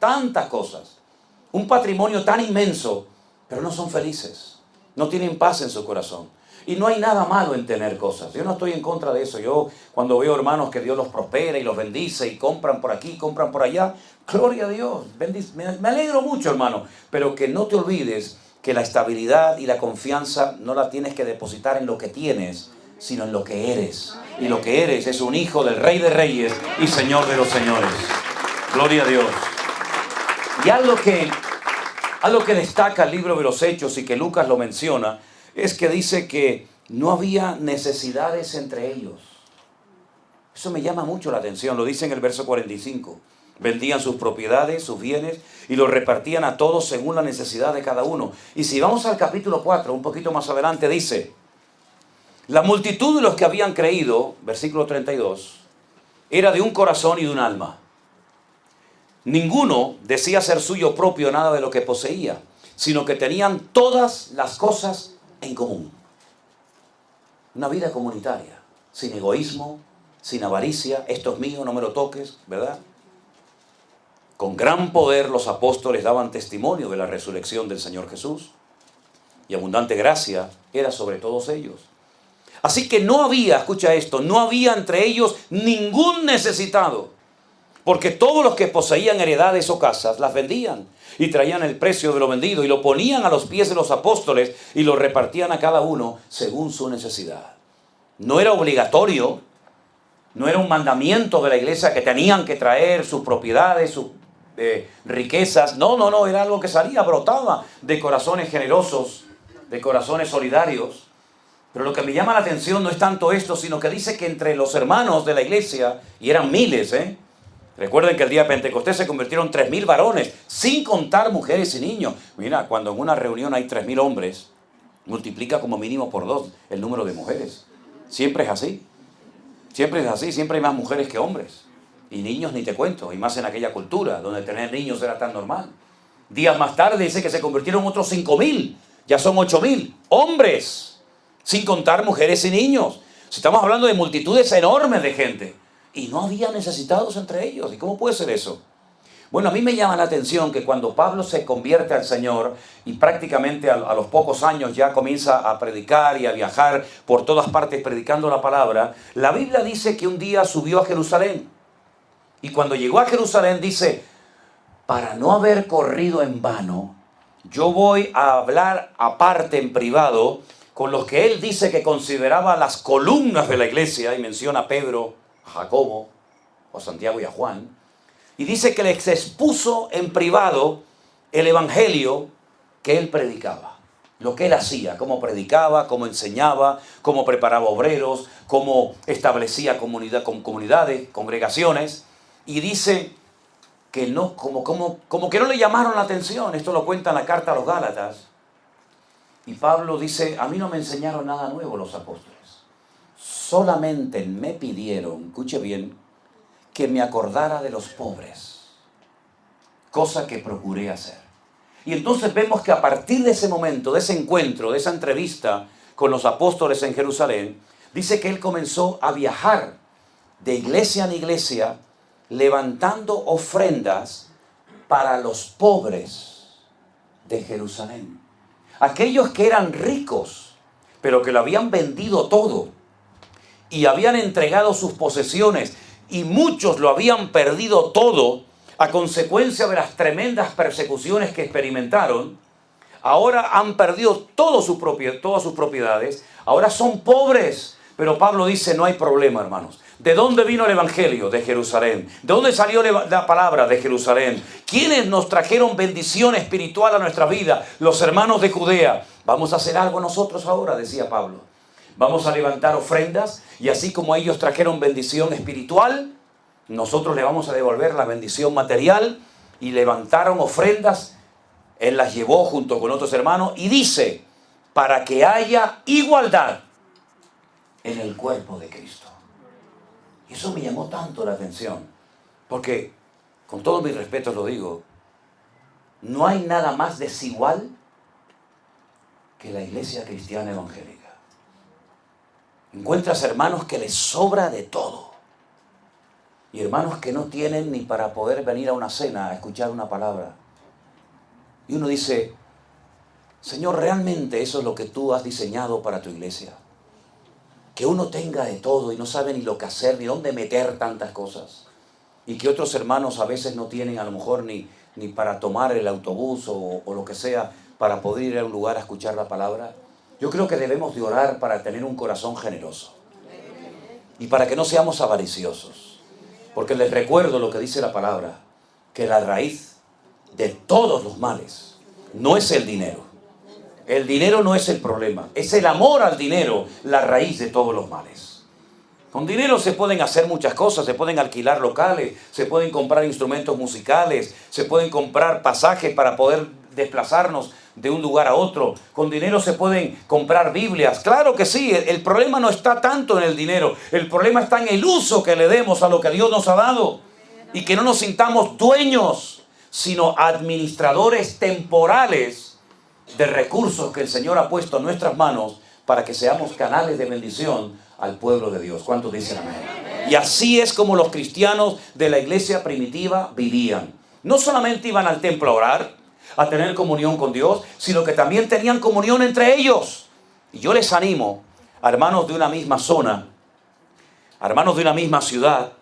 un patrimonio tan inmenso, pero no son felices, no tienen paz en su corazón. Y no hay nada malo en tener cosas. Yo no estoy en contra de eso. Yo cuando veo hermanos que Dios los prospera y los bendice y compran por aquí, compran por allá, gloria a Dios, me alegro mucho, hermano. Pero que no te olvides que la estabilidad y la confianza no la tienes que depositar en lo que tienes, sino en lo que eres. Y lo que eres es un hijo del Rey de Reyes y Señor de los Señores. Gloria a Dios. Y algo que destaca el libro de los Hechos y que Lucas lo menciona, es que dice que no había necesidades entre ellos. Eso me llama mucho la atención, lo dice en el verso 45. Vendían sus propiedades, sus bienes, y los repartían a todos según la necesidad de cada uno. Y si vamos al capítulo 4, un poquito más adelante, dice, la multitud de los que habían creído, versículo 32, era de un corazón y de un alma. Ninguno decía ser suyo propio nada de lo que poseía, sino que tenían todas las cosas en común. Una vida comunitaria, sin egoísmo, sin avaricia, esto es mío, no me lo toques, ¿verdad? Con gran poder los apóstoles daban testimonio de la resurrección del Señor Jesús, y abundante gracia era sobre todos ellos. Así que no había, escucha esto, no había entre ellos ningún necesitado, porque todos los que poseían heredades o casas las vendían y traían el precio de lo vendido y lo ponían a los pies de los apóstoles y lo repartían a cada uno según su necesidad. No era obligatorio, no era un mandamiento de la iglesia que tenían que traer sus propiedades, sus riquezas. No, era algo que salía, brotaba de corazones generosos, de corazones solidarios. Pero lo que me llama la atención no es tanto esto, sino que dice que entre los hermanos de la iglesia, y eran miles, recuerden que el día de Pentecostés se convirtieron 3,000 varones, sin contar mujeres y niños. Mira, cuando en una reunión hay 3,000 hombres, multiplica como mínimo por 2 el número de mujeres. Siempre es así. Siempre es así, siempre hay más mujeres que hombres. Y niños ni te cuento, y más en aquella cultura, donde tener niños era tan normal. Días más tarde dice que se convirtieron otros 5,000, ya son 8,000 hombres, sin contar mujeres y niños. Estamos hablando de multitudes enormes de gente. Y no había necesitados entre ellos. ¿Y cómo puede ser eso? Bueno, a mí me llama la atención que cuando Pablo se convierte al Señor y prácticamente a los pocos años ya comienza a predicar y a viajar por todas partes predicando la palabra, la Biblia dice que un día subió a Jerusalén. Y cuando llegó a Jerusalén dice, para no haber corrido en vano, yo voy a hablar aparte en privado con los que él dice que consideraba las columnas de la iglesia, y menciona a Pedro, a Jacobo, a Santiago y a Juan, y dice que les expuso en privado el evangelio que él predicaba, lo que él hacía, cómo predicaba, cómo enseñaba, cómo preparaba obreros, cómo establecía comunidades, congregaciones, y dice que no, como que no le llamaron la atención. Esto lo cuenta en la carta a los Gálatas, y Pablo dice, a mí no me enseñaron nada nuevo los apóstoles. Solamente me pidieron, escuche bien, que me acordara de los pobres, cosa que procuré hacer. Y entonces vemos que a partir de ese momento, de ese encuentro, de esa entrevista con los apóstoles en Jerusalén, dice que él comenzó a viajar de iglesia en iglesia, levantando ofrendas para los pobres de Jerusalén. Aquellos que eran ricos, pero que lo habían vendido todo y habían entregado sus posesiones, y muchos lo habían perdido todo a consecuencia de las tremendas persecuciones que experimentaron. Ahora han perdido todas sus propiedades, ahora son pobres. Pero Pablo dice, no hay problema, hermanos. ¿De dónde vino el evangelio? De Jerusalén. ¿De dónde salió la palabra? De Jerusalén. ¿Quiénes nos trajeron bendición espiritual a nuestra vida? Los hermanos de Judea. Vamos a hacer algo nosotros ahora, decía Pablo. Vamos a levantar ofrendas y así como ellos trajeron bendición espiritual, nosotros le vamos a devolver la bendición material. Y levantaron ofrendas, él las llevó junto con otros hermanos y dice, para que haya igualdad en el cuerpo de Cristo. Y eso me llamó tanto la atención, porque con todo mi respeto lo digo, no hay nada más desigual que la iglesia cristiana evangélica. Encuentras hermanos que les sobra de todo. Y hermanos que no tienen ni para poder venir a una cena a escuchar una palabra. Y uno dice, Señor, ¿realmente eso es lo que tú has diseñado para tu iglesia? Que uno tenga de todo y no sabe ni lo que hacer, ni dónde meter tantas cosas. Y que otros hermanos a veces no tienen a lo mejor ni para tomar el autobús o lo que sea para poder ir a un lugar a escuchar la palabra. Yo creo que debemos de orar para tener un corazón generoso. Y para que no seamos avariciosos. Porque les recuerdo lo que dice la palabra, que la raíz de todos los males no es el dinero. El dinero no es el problema, es el amor al dinero la raíz de todos los males. Con dinero se pueden hacer muchas cosas, se pueden alquilar locales, se pueden comprar instrumentos musicales, se pueden comprar pasajes para poder desplazarnos de un lugar a otro. Con dinero se pueden comprar Biblias. Claro que sí, el problema no está tanto en el dinero. El problema está en el uso que le demos a lo que Dios nos ha dado. Y que no nos sintamos dueños, sino administradores temporales de recursos que el Señor ha puesto en nuestras manos para que seamos canales de bendición al pueblo de Dios. ¿Cuántos dicen amén? Y así es como los cristianos de la iglesia primitiva vivían. No solamente iban al templo a orar, a tener comunión con Dios, sino que también tenían comunión entre ellos. Y yo les animo, a hermanos de una misma zona, a hermanos de una misma ciudad,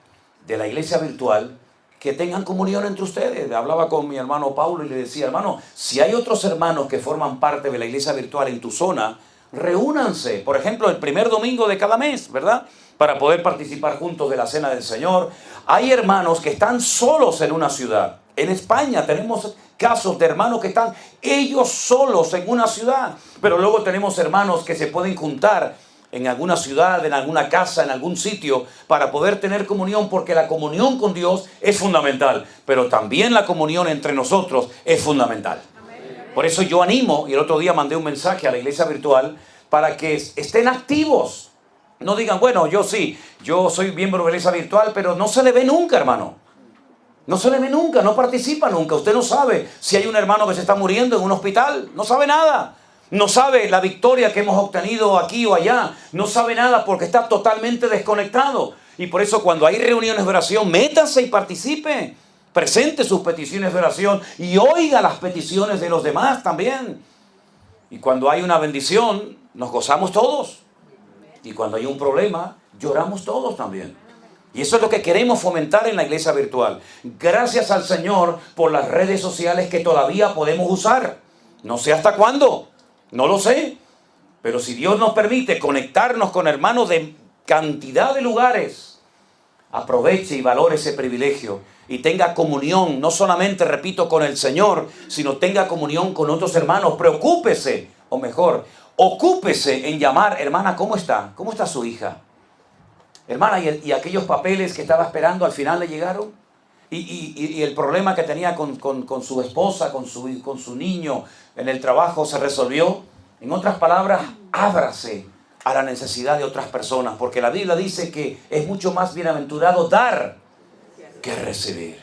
de la iglesia virtual, que tengan comunión entre ustedes. Hablaba con mi hermano Paulo y le decía, hermano, si hay otros hermanos que forman parte de la iglesia virtual en tu zona, reúnanse, por ejemplo, el primer domingo de cada mes, ¿verdad? Para poder participar juntos de la cena del Señor. Hay hermanos que están solos en una ciudad. En España tenemos casos de hermanos que están ellos solos en una ciudad, pero luego tenemos hermanos que se pueden juntar en alguna ciudad, en alguna casa, en algún sitio, para poder tener comunión, porque la comunión con Dios es fundamental, pero también la comunión entre nosotros es fundamental. Por eso yo animo, y el otro día mandé un mensaje a la iglesia virtual, para que estén activos. No digan, bueno, yo soy miembro de la iglesia virtual, pero no se le ve nunca, hermano. No se le ve nunca, no participa nunca. Usted no sabe si hay un hermano que se está muriendo en un hospital. No sabe nada. No sabe la victoria que hemos obtenido aquí o allá. No sabe nada porque está totalmente desconectado. Y por eso cuando hay reuniones de oración, métase y participe. Presente sus peticiones de oración y oiga las peticiones de los demás también. Y cuando hay una bendición, nos gozamos todos. Y cuando hay un problema, lloramos todos también. Y eso es lo que queremos fomentar en la iglesia virtual. Gracias al Señor por las redes sociales que todavía podemos usar. No sé hasta cuándo, no lo sé. Pero si Dios nos permite conectarnos con hermanos de cantidad de lugares, aproveche y valore ese privilegio y tenga comunión, no solamente, repito, con el Señor, sino tenga comunión con otros hermanos. Preocúpese, o mejor, ocúpese en llamar, hermana, ¿cómo está? ¿Cómo está su hija? Hermana, ¿y aquellos papeles que estaba esperando al final le llegaron? ¿Y el problema que tenía con su esposa, con su niño en el trabajo se resolvió? En otras palabras, ábrase a la necesidad de otras personas, porque la Biblia dice que es mucho más bienaventurado dar que recibir.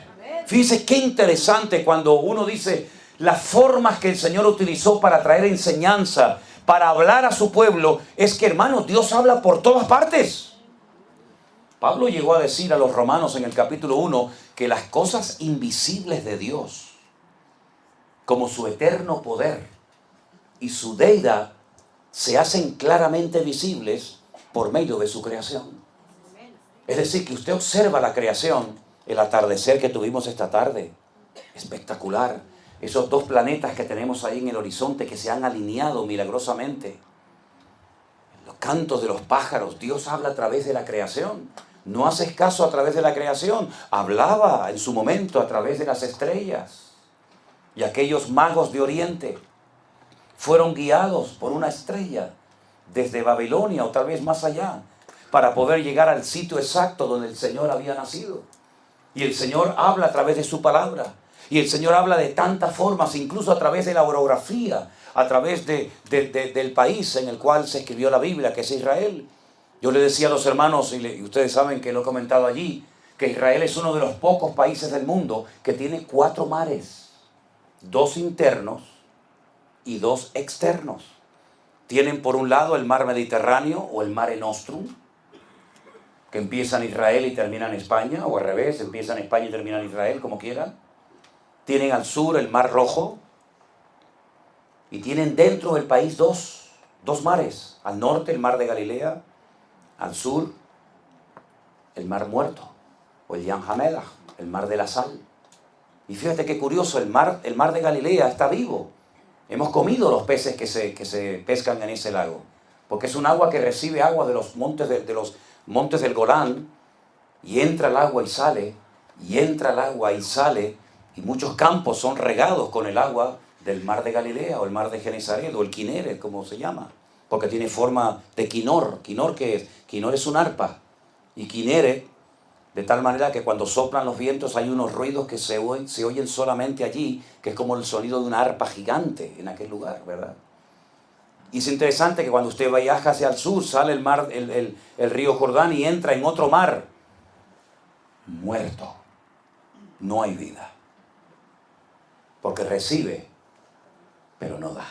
Fíjense qué interesante cuando uno dice las formas que el Señor utilizó para traer enseñanza, para hablar a su pueblo, es que, hermanos, Dios habla por todas partes. Pablo llegó a decir a los romanos en el capítulo 1 que las cosas invisibles de Dios, como su eterno poder y su deidad, se hacen claramente visibles por medio de su creación. Es decir, que usted observa la creación, el atardecer que tuvimos esta tarde, espectacular. Esos dos planetas que tenemos ahí en el horizonte que se han alineado milagrosamente. Los cantos de los pájaros, Dios habla a través de la creación. No haces caso a través de la creación. Hablaba en su momento a través de las estrellas. Y aquellos magos de Oriente fueron guiados por una estrella desde Babilonia o tal vez más allá para poder llegar al sitio exacto donde el Señor había nacido. Y el Señor habla a través de su palabra. Y el Señor habla de tantas formas, incluso a través de la orografía, a través del país en el cual se escribió la Biblia, que es Israel. Yo le decía a los hermanos, y ustedes saben que lo he comentado allí, que Israel es uno de los pocos países del mundo que tiene 4 mares, 2 internos y 2 externos. Tienen por un lado el mar Mediterráneo o el Mare Nostrum, que empieza en Israel y termina en España, o al revés, empieza en España y termina en Israel, como quieran. Tienen al sur el Mar Rojo y tienen dentro del país dos mares. Al norte el Mar de Galilea, al sur el Mar Muerto o el Yam Hamelach, el Mar de la Sal. Y fíjate qué curioso, el mar de Galilea está vivo. Hemos comido los peces que se pescan en ese lago, porque es un agua que recibe agua de los montes del Golán, y entra el agua y sale, y entra el agua y sale, y muchos campos son regados con el agua del mar de Galilea, o el mar de Genesaret, o el Kineret, como se llama, porque tiene forma de quinor. ¿Quinor qué es? Quinor es un arpa, y Kineret, de tal manera que cuando soplan los vientos hay unos ruidos que se oyen solamente allí, que es como el sonido de una arpa gigante en aquel lugar, ¿verdad? Y es interesante que cuando usted viaja hacia el sur, sale el río Jordán y entra en otro mar muerto. No hay vida. Porque recibe, pero no da.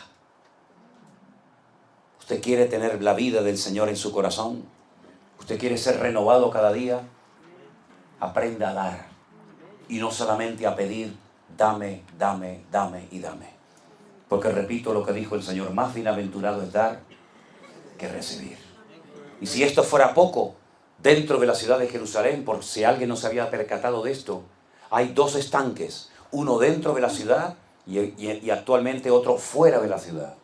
¿Usted quiere tener la vida del Señor en su corazón? ¿Usted quiere ser renovado cada día? Aprenda a dar. Y no solamente a pedir, dame, dame, dame y dame. Porque repito lo que dijo el Señor, más bienaventurado es dar que recibir. Y si esto fuera poco, dentro de la ciudad de Jerusalén, por si alguien no se había percatado de esto, hay 2 estanques, uno dentro de la ciudad y actualmente otro fuera de la ciudad.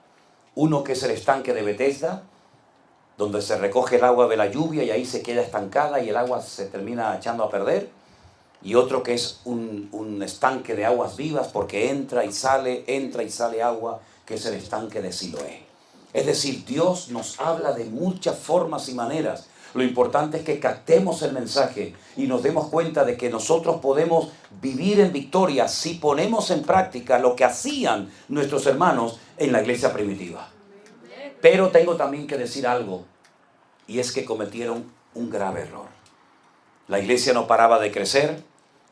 Uno que es el estanque de Betesda, donde se recoge el agua de la lluvia y ahí se queda estancada y el agua se termina echando a perder. Y otro que es un estanque de aguas vivas, porque entra y sale agua, que es el estanque de Siloé. Es decir, Dios nos habla de muchas formas y maneras. Lo importante es que captemos el mensaje y nos demos cuenta de que nosotros podemos vivir en victoria si ponemos en práctica lo que hacían nuestros hermanos en la iglesia primitiva. Pero tengo también que decir algo, y es que cometieron un grave error. La iglesia no paraba de crecer,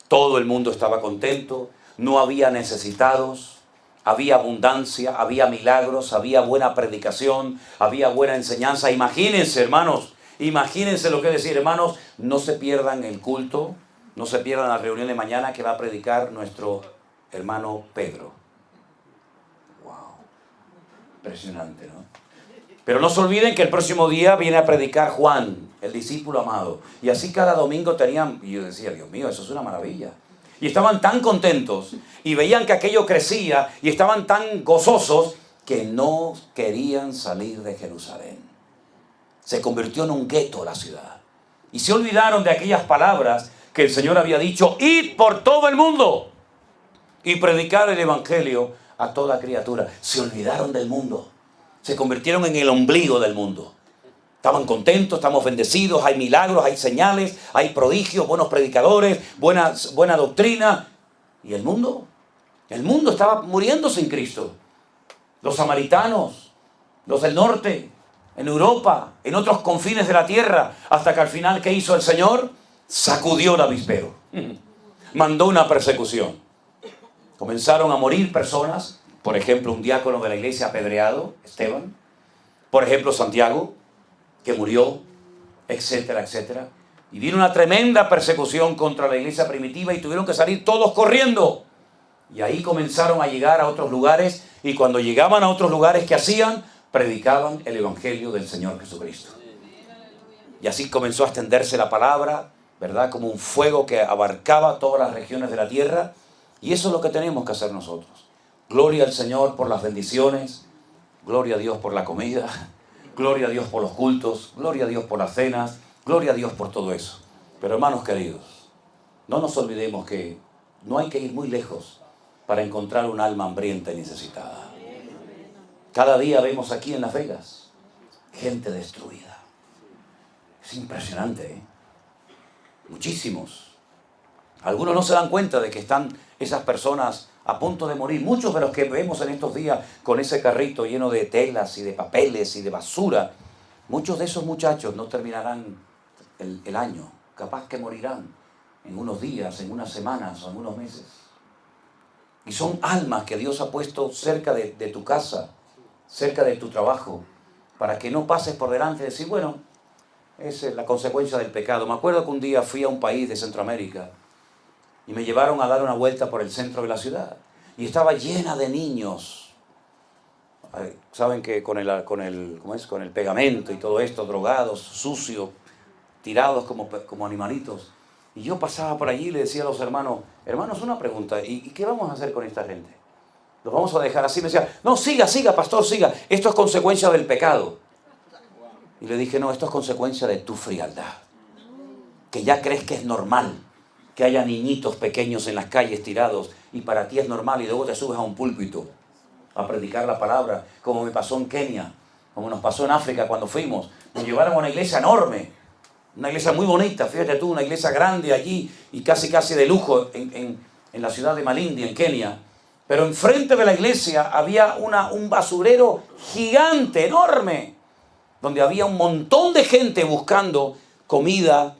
todo el mundo estaba contento, no había necesitados, había abundancia, había milagros, había buena predicación, había buena enseñanza. Imagínense, hermanos, imagínense lo que decir, hermanos, no se pierdan el culto, no se pierdan la reunión de mañana que va a predicar nuestro hermano Pedro. Wow, impresionante, ¿no? Pero no se olviden que el próximo día viene a predicar Juan, el discípulo amado. Y así cada domingo tenían, y yo decía, Dios mío, eso es una maravilla. Y estaban tan contentos y veían que aquello crecía y estaban tan gozosos que no querían salir de Jerusalén. Se convirtió en un gueto la ciudad. Y se olvidaron de aquellas palabras que el Señor había dicho, id por todo el mundo y predicar el evangelio a toda criatura. Se olvidaron del mundo. Se convirtieron en el ombligo del mundo. Estaban contentos, estamos bendecidos, hay milagros, hay señales, hay prodigios, buenos predicadores, buena doctrina. ¿Y el mundo? El mundo estaba muriendo sin Cristo. Los samaritanos, los del norte, en Europa, en otros confines de la tierra, hasta que al final, ¿qué hizo el Señor? Sacudió el avispero. Mandó una persecución. Comenzaron a morir personas. Por ejemplo, un diácono de la iglesia apedreado, Esteban. Por ejemplo, Santiago, que murió, etcétera, etcétera. Y vino una tremenda persecución contra la iglesia primitiva y tuvieron que salir todos corriendo. Y ahí comenzaron a llegar a otros lugares, y cuando llegaban a otros lugares, ¿qué hacían? Predicaban el evangelio del Señor Jesucristo. Y así comenzó a extenderse la palabra, ¿verdad? Como un fuego que abarcaba todas las regiones de la tierra. Y eso es lo que tenemos que hacer nosotros. Gloria al Señor por las bendiciones, gloria a Dios por la comida, gloria a Dios por los cultos, gloria a Dios por las cenas, gloria a Dios por todo eso. Pero hermanos queridos, no nos olvidemos que no hay que ir muy lejos para encontrar un alma hambrienta y necesitada. Cada día vemos aquí en Las Vegas gente destruida. Es impresionante, ¿eh? Muchísimos. Algunos no se dan cuenta de que están esas personas a punto de morir. Muchos de los que vemos en estos días con ese carrito lleno de telas y de papeles y de basura, muchos de esos muchachos no terminarán el año. Capaz que morirán en unos días, en unas semanas o en unos meses. Y son almas que Dios ha puesto cerca de tu casa, cerca de tu trabajo, para que no pases por delante y decir, bueno, esa es la consecuencia del pecado. Me acuerdo que un día fui a un país de Centroamérica y me llevaron a dar una vuelta por el centro de la ciudad. Y estaba llena de niños. Saben que con el pegamento y todo esto, drogados, sucios, tirados como animalitos. Y yo pasaba por allí y le decía a los hermanos, una pregunta, ¿y qué vamos a hacer con esta gente? ¿Los vamos a dejar así? Me decía, no, siga, pastor, siga. Esto es consecuencia del pecado. Y le dije, no, esto es consecuencia de tu frialdad. Que ya crees que es normal que haya niñitos pequeños en las calles tirados y para ti es normal, y luego te subes a un púlpito a predicar la palabra, como me pasó en Kenia, como nos pasó en África cuando fuimos. Nos llevaron a una iglesia enorme, una iglesia muy bonita, fíjate tú, una iglesia grande allí y casi de lujo en la ciudad de Malindi, en Kenia. Pero enfrente de la iglesia había un basurero gigante, enorme, donde había un montón de gente buscando comida,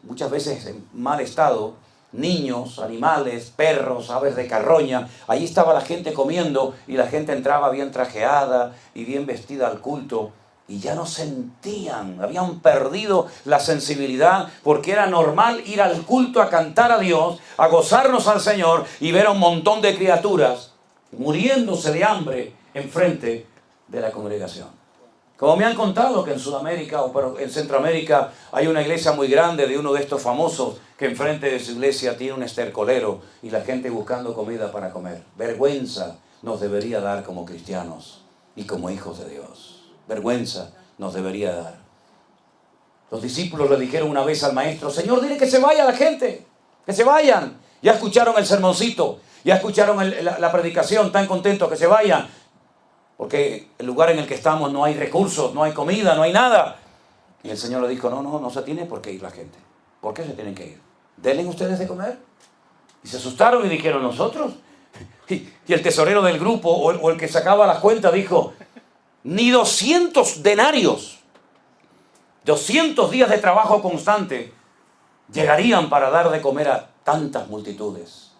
muchas veces en mal estado, niños, animales, perros, aves de carroña. Allí estaba la gente comiendo y la gente entraba bien trajeada y bien vestida al culto. Y ya no sentían, habían perdido la sensibilidad, porque era normal ir al culto a cantar a Dios, a gozarnos al Señor y ver a un montón de criaturas muriéndose de hambre enfrente de la congregación. Como me han contado que en Sudamérica o en Centroamérica hay una iglesia muy grande de uno de estos famosos que enfrente de su iglesia tiene un estercolero y la gente buscando comida para comer. Vergüenza nos debería dar como cristianos y como hijos de Dios. Vergüenza nos debería dar. Los discípulos le dijeron una vez al maestro, Señor, dile que se vaya la gente, que se vayan. Ya escucharon el sermoncito, ya escucharon la predicación, tan contentos, que se vayan. Porque el lugar en el que estamos no hay recursos, no hay comida, no hay nada. Y el Señor le dijo, no se tiene por qué ir la gente. ¿Por qué se tienen que ir? Denle ustedes de comer. Y se asustaron y dijeron, ¿nosotros? Y el tesorero del grupo o el que sacaba las cuentas dijo, ni 200 denarios, 200 días de trabajo constante llegarían para dar de comer a tantas multitudes.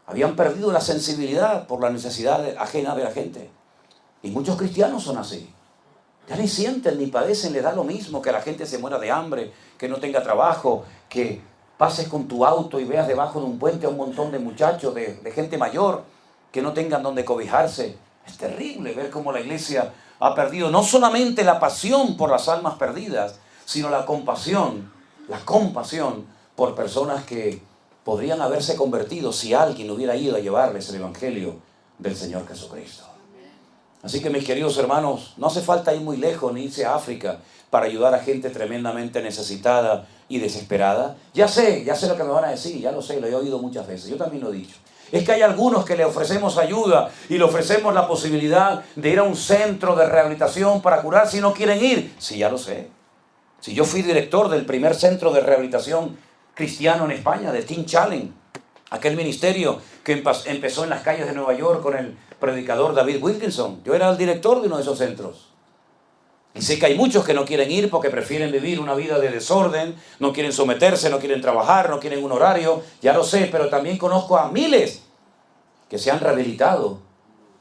Habían perdido la sensibilidad por la necesidad ajena de la gente. Y muchos cristianos son así. Ya ni sienten ni padecen, les da lo mismo que la gente se muera de hambre, que no tenga trabajo, que pases con tu auto y veas debajo de un puente a un montón de muchachos, de gente mayor, que no tengan donde cobijarse. Es terrible ver cómo la iglesia ha perdido no solamente la pasión por las almas perdidas, sino la compasión por personas que podrían haberse convertido si alguien hubiera ido a llevarles el evangelio del Señor Jesucristo. Así que, mis queridos hermanos, no hace falta ir muy lejos ni irse a África para ayudar a gente tremendamente necesitada y desesperada. Ya sé lo que me van a decir, ya lo sé, lo he oído muchas veces, yo también lo he dicho. Es que hay algunos que le ofrecemos ayuda y le ofrecemos la posibilidad de ir a un centro de rehabilitación para curar si no quieren ir. Sí, ya lo sé. Si yo fui director del primer centro de rehabilitación cristiano en España, de Teen Challenge, aquel ministerio que empezó en las calles de Nueva York con el predicador David Wilkinson. Yo era el director de uno de esos centros. Y sé que hay muchos que no quieren ir porque prefieren vivir una vida de desorden, no quieren someterse, no quieren trabajar, no quieren un horario. Ya lo sé, pero también conozco a miles que se han rehabilitado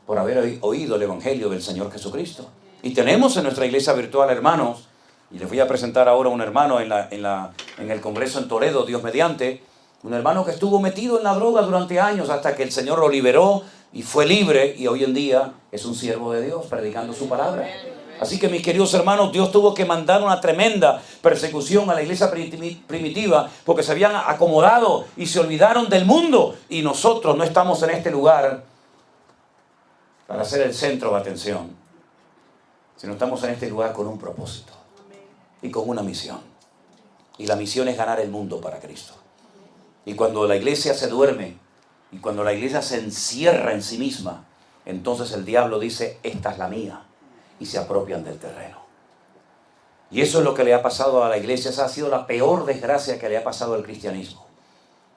por haber oído el evangelio del Señor Jesucristo. Y tenemos en nuestra iglesia virtual hermanos, y les voy a presentar ahora un hermano en el Congreso en Toledo, Dios mediante, un hermano que estuvo metido en la droga durante años hasta que el Señor lo liberó y fue libre, y hoy en día es un siervo de Dios predicando su palabra. Así que, mis queridos hermanos, Dios tuvo que mandar una tremenda persecución a la iglesia primitiva porque se habían acomodado y se olvidaron del mundo. Y nosotros no estamos en este lugar para ser el centro de atención, sino estamos en este lugar con un propósito y con una misión. Y la misión es ganar el mundo para Cristo. Y cuando la iglesia se duerme y cuando la iglesia se encierra en sí misma entonces el diablo dice, esta es la mía, y se apropian del terreno. Y eso es lo que le ha pasado a la iglesia. Esa ha sido la peor desgracia que le ha pasado al cristianismo.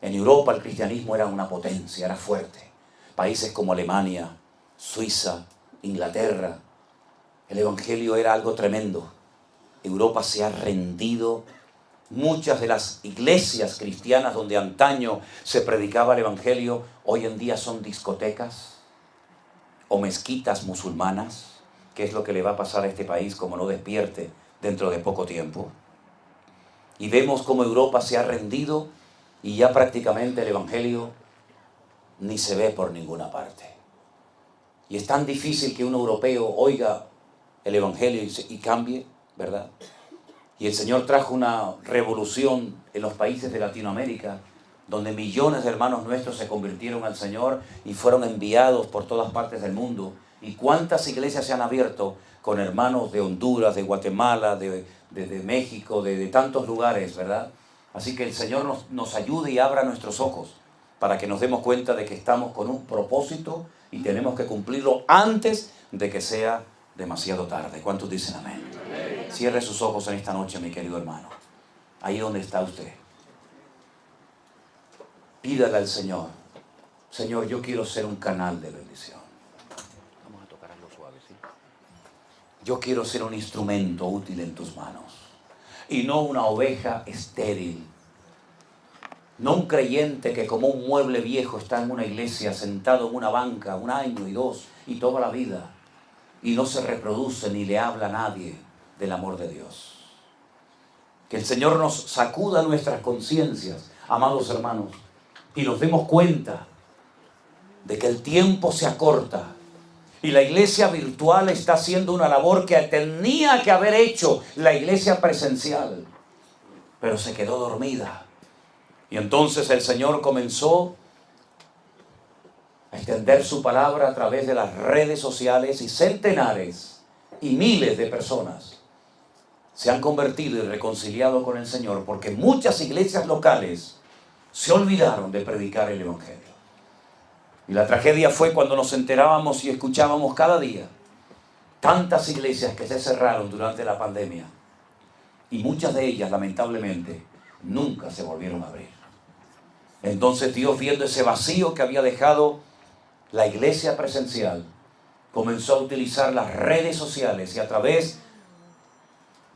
En Europa el cristianismo era una potencia, era fuerte. Países como Alemania, Suiza, Inglaterra, el evangelio era algo tremendo. Europa se ha rendido. Muchas de las iglesias cristianas donde antaño se predicaba el evangelio, hoy en día son discotecas o mezquitas musulmanas. ¿Qué es lo que le va a pasar a este país como no despierte dentro de poco tiempo? Y vemos cómo Europa se ha rendido y ya prácticamente el evangelio ni se ve por ninguna parte. Y es tan difícil que un europeo oiga el evangelio y cambie, ¿verdad? Y el Señor trajo una revolución en los países de Latinoamérica, donde millones de hermanos nuestros se convirtieron al Señor y fueron enviados por todas partes del mundo. Y cuántas iglesias se han abierto con hermanos de Honduras, de Guatemala, de México, de tantos lugares, ¿verdad? Así que el Señor nos ayude y abra nuestros ojos para que nos demos cuenta de que estamos con un propósito y tenemos que cumplirlo antes de que sea demasiado tarde. ¿Cuántos dicen amén? Cierre sus ojos en esta noche, mi querido hermano. Ahí donde está usted. Pídale al Señor. Señor, yo quiero ser un canal de bendición. Vamos a tocar algo suave, ¿sí? Yo quiero ser un instrumento útil en tus manos. Y no una oveja estéril. No un creyente que como un mueble viejo está en una iglesia, sentado en una banca, 1 año y 2 y toda la vida. Y no se reproduce ni le habla a nadie del amor de Dios. Que el Señor nos sacuda nuestras conciencias, amados hermanos, y nos demos cuenta de que el tiempo se acorta y la iglesia virtual está haciendo una labor que tenía que haber hecho la iglesia presencial, pero se quedó dormida. Y entonces el Señor comenzó a extender su palabra a través de las redes sociales y centenares y miles de personas se han convertido y reconciliado con el Señor porque muchas iglesias locales se olvidaron de predicar el evangelio. Y la tragedia fue cuando nos enterábamos y escuchábamos cada día tantas iglesias que se cerraron durante la pandemia y muchas de ellas lamentablemente nunca se volvieron a abrir. Entonces Dios, viendo ese vacío que había dejado la iglesia presencial, comenzó a utilizar las redes sociales y a través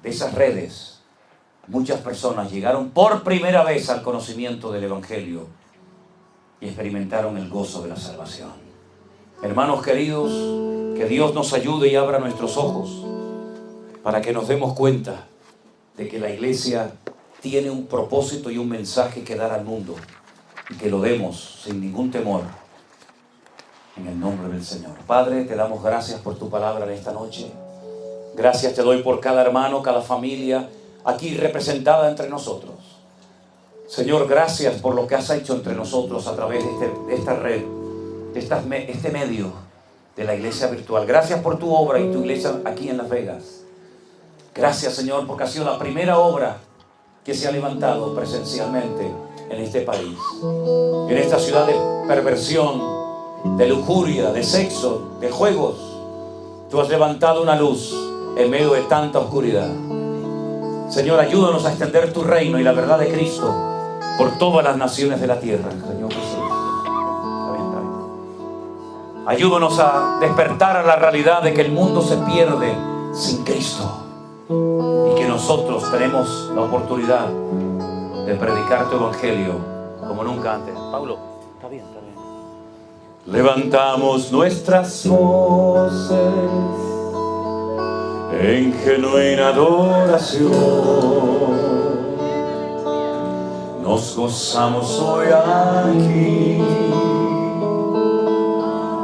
de esas redes muchas personas llegaron por primera vez al conocimiento del evangelio y experimentaron el gozo de la salvación. Hermanos queridos, que Dios nos ayude y abra nuestros ojos para que nos demos cuenta de que la iglesia tiene un propósito y un mensaje que dar al mundo y que lo demos sin ningún temor en el nombre del Señor. Padre, te damos gracias por tu palabra en esta noche. Gracias te doy por cada hermano, cada familia aquí representada entre nosotros. Señor, gracias por lo que has hecho entre nosotros a través de esta red, de este medio de la iglesia virtual. Gracias por tu obra y tu iglesia aquí en Las Vegas. Gracias, Señor, porque ha sido la primera obra que se ha levantado presencialmente en este país. En esta ciudad de perversión, de lujuria, de sexo, de juegos, tú has levantado una luz en medio de tanta oscuridad. Señor, ayúdanos a extender tu reino y la verdad de Cristo por todas las naciones de la tierra, Señor Jesús. Ayúdanos a despertar a la realidad de que el mundo se pierde sin Cristo y que nosotros tenemos la oportunidad de predicar tu evangelio como nunca antes. Pablo, está bien. Levantamos nuestras voces en genuina adoración. Nos gozamos hoy aquí,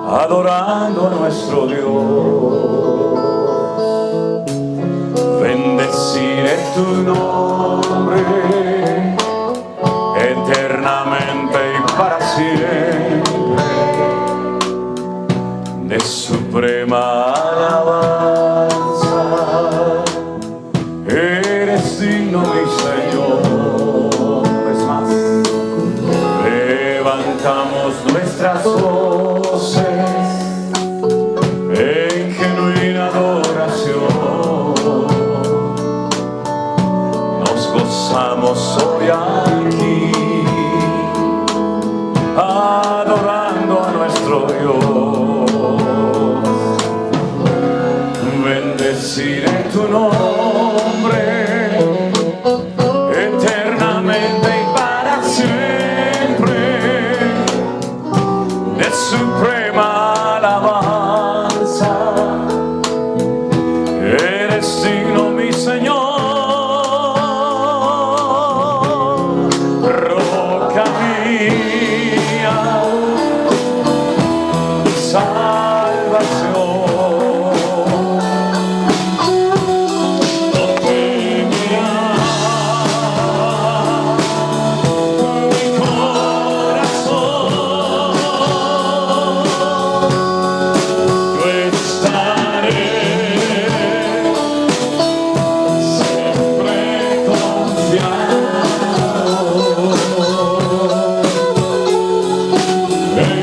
adorando a nuestro Dios. Bendeciré tu nombre eternamente y para siempre. De suprema alabanza eres digno, mi Señor. Es más, levantamos nuestras voces estamos hoy aquí, adorando a nuestro Dios. Bendeciré tu nombre eternamente y para siempre, de suprema alabanza. Eres digno, mi Señor, roca mía, salvación. No temerá mi corazón, yo estaré siempre confiado en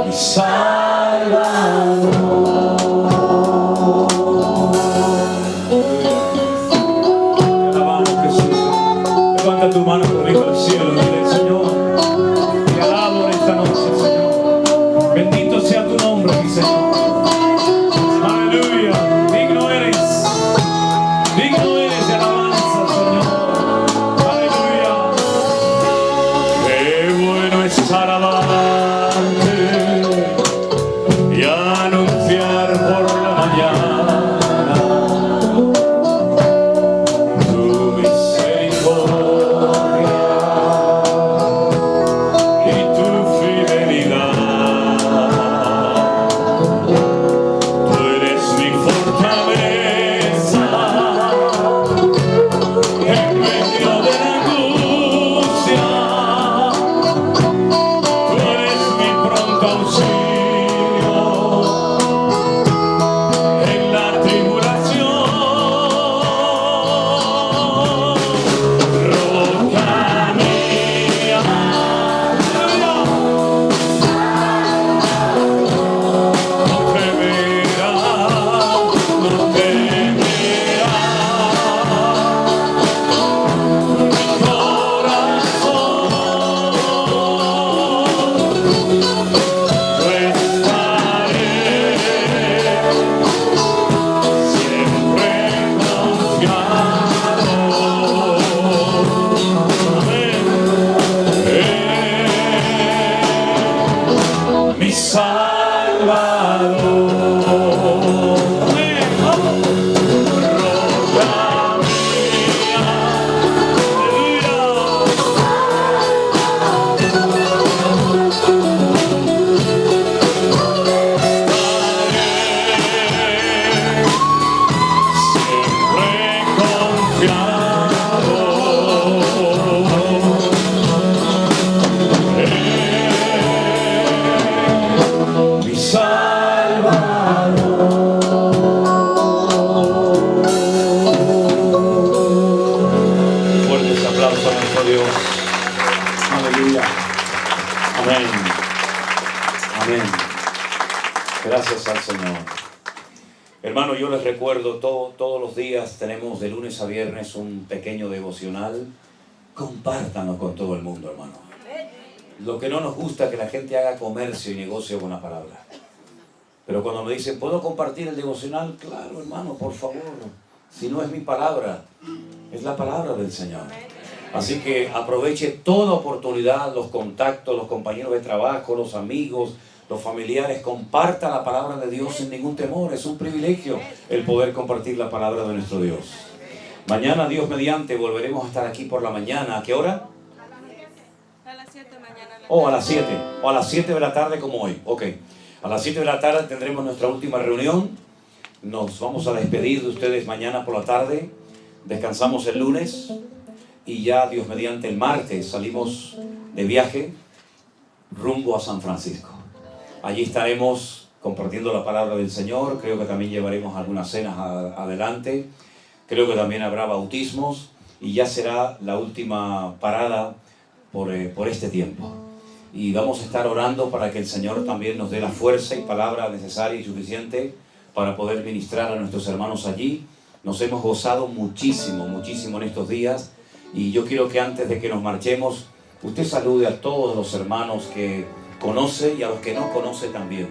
mi Salvador. Te alabamos, Jesús. Levanta tu mano conmigo al cielo, dile: Señor, te alabo en esta noche, Señor. Bendito sea tu nombre, mi Señor. Aleluya. Digno eres de alabanza, Señor. Aleluya. Qué bueno es estar adelante y anunciar por la mañana tu misericordia y tu fidelidad. Tú eres mi fortaleza en medio de la angustia. Tú eres mi pronto auxilio en la tribulación. Roca mía, no temerá, no temerá mi corazón. Yo estaré siempre confiado en mi Salvador. Roca mía, siempre confiado en mi Salvador. Fuertes aplausos a nuestro Dios. Aleluya. Amén. Amén. Gracias al Señor. Hermano, yo les recuerdo, todos los días tenemos de lunes a viernes un pequeño devocional. Compártanlo con todo el mundo, hermano. Lo que no nos gusta es que la gente haga comercio y negocio con la palabra. Pero cuando me dicen, ¿puedo compartir el devocional? Claro, hermano, por favor. Si no es mi palabra, es la palabra del Señor. Así que aproveche toda oportunidad, los contactos, los compañeros de trabajo, los amigos, los familiares. Compartan la palabra de Dios sin ningún temor. Es un privilegio el poder compartir la palabra de nuestro Dios. Mañana, Dios mediante, volveremos a estar aquí por la mañana. ¿A qué hora? A las 7 mañana. A las 7. O a las 7 de la tarde como hoy. Ok. A las 7 de la tarde tendremos nuestra última reunión. Nos vamos a despedir de ustedes mañana por la tarde. Descansamos el lunes. Y ya, Dios mediante, el martes salimos de viaje rumbo a San Francisco. Allí estaremos compartiendo la palabra del Señor. Creo que también llevaremos algunas cenas adelante. Creo que también habrá bautismos. Y ya será la última parada por este tiempo. Y vamos a estar orando para que el Señor también nos dé la fuerza y palabra necesaria y suficiente para poder ministrar a nuestros hermanos allí Nos hemos gozado muchísimo, muchísimo en estos días. Y yo quiero que antes de que nos marchemos, usted salude a todos los hermanos que conoce y a los que no conoce también.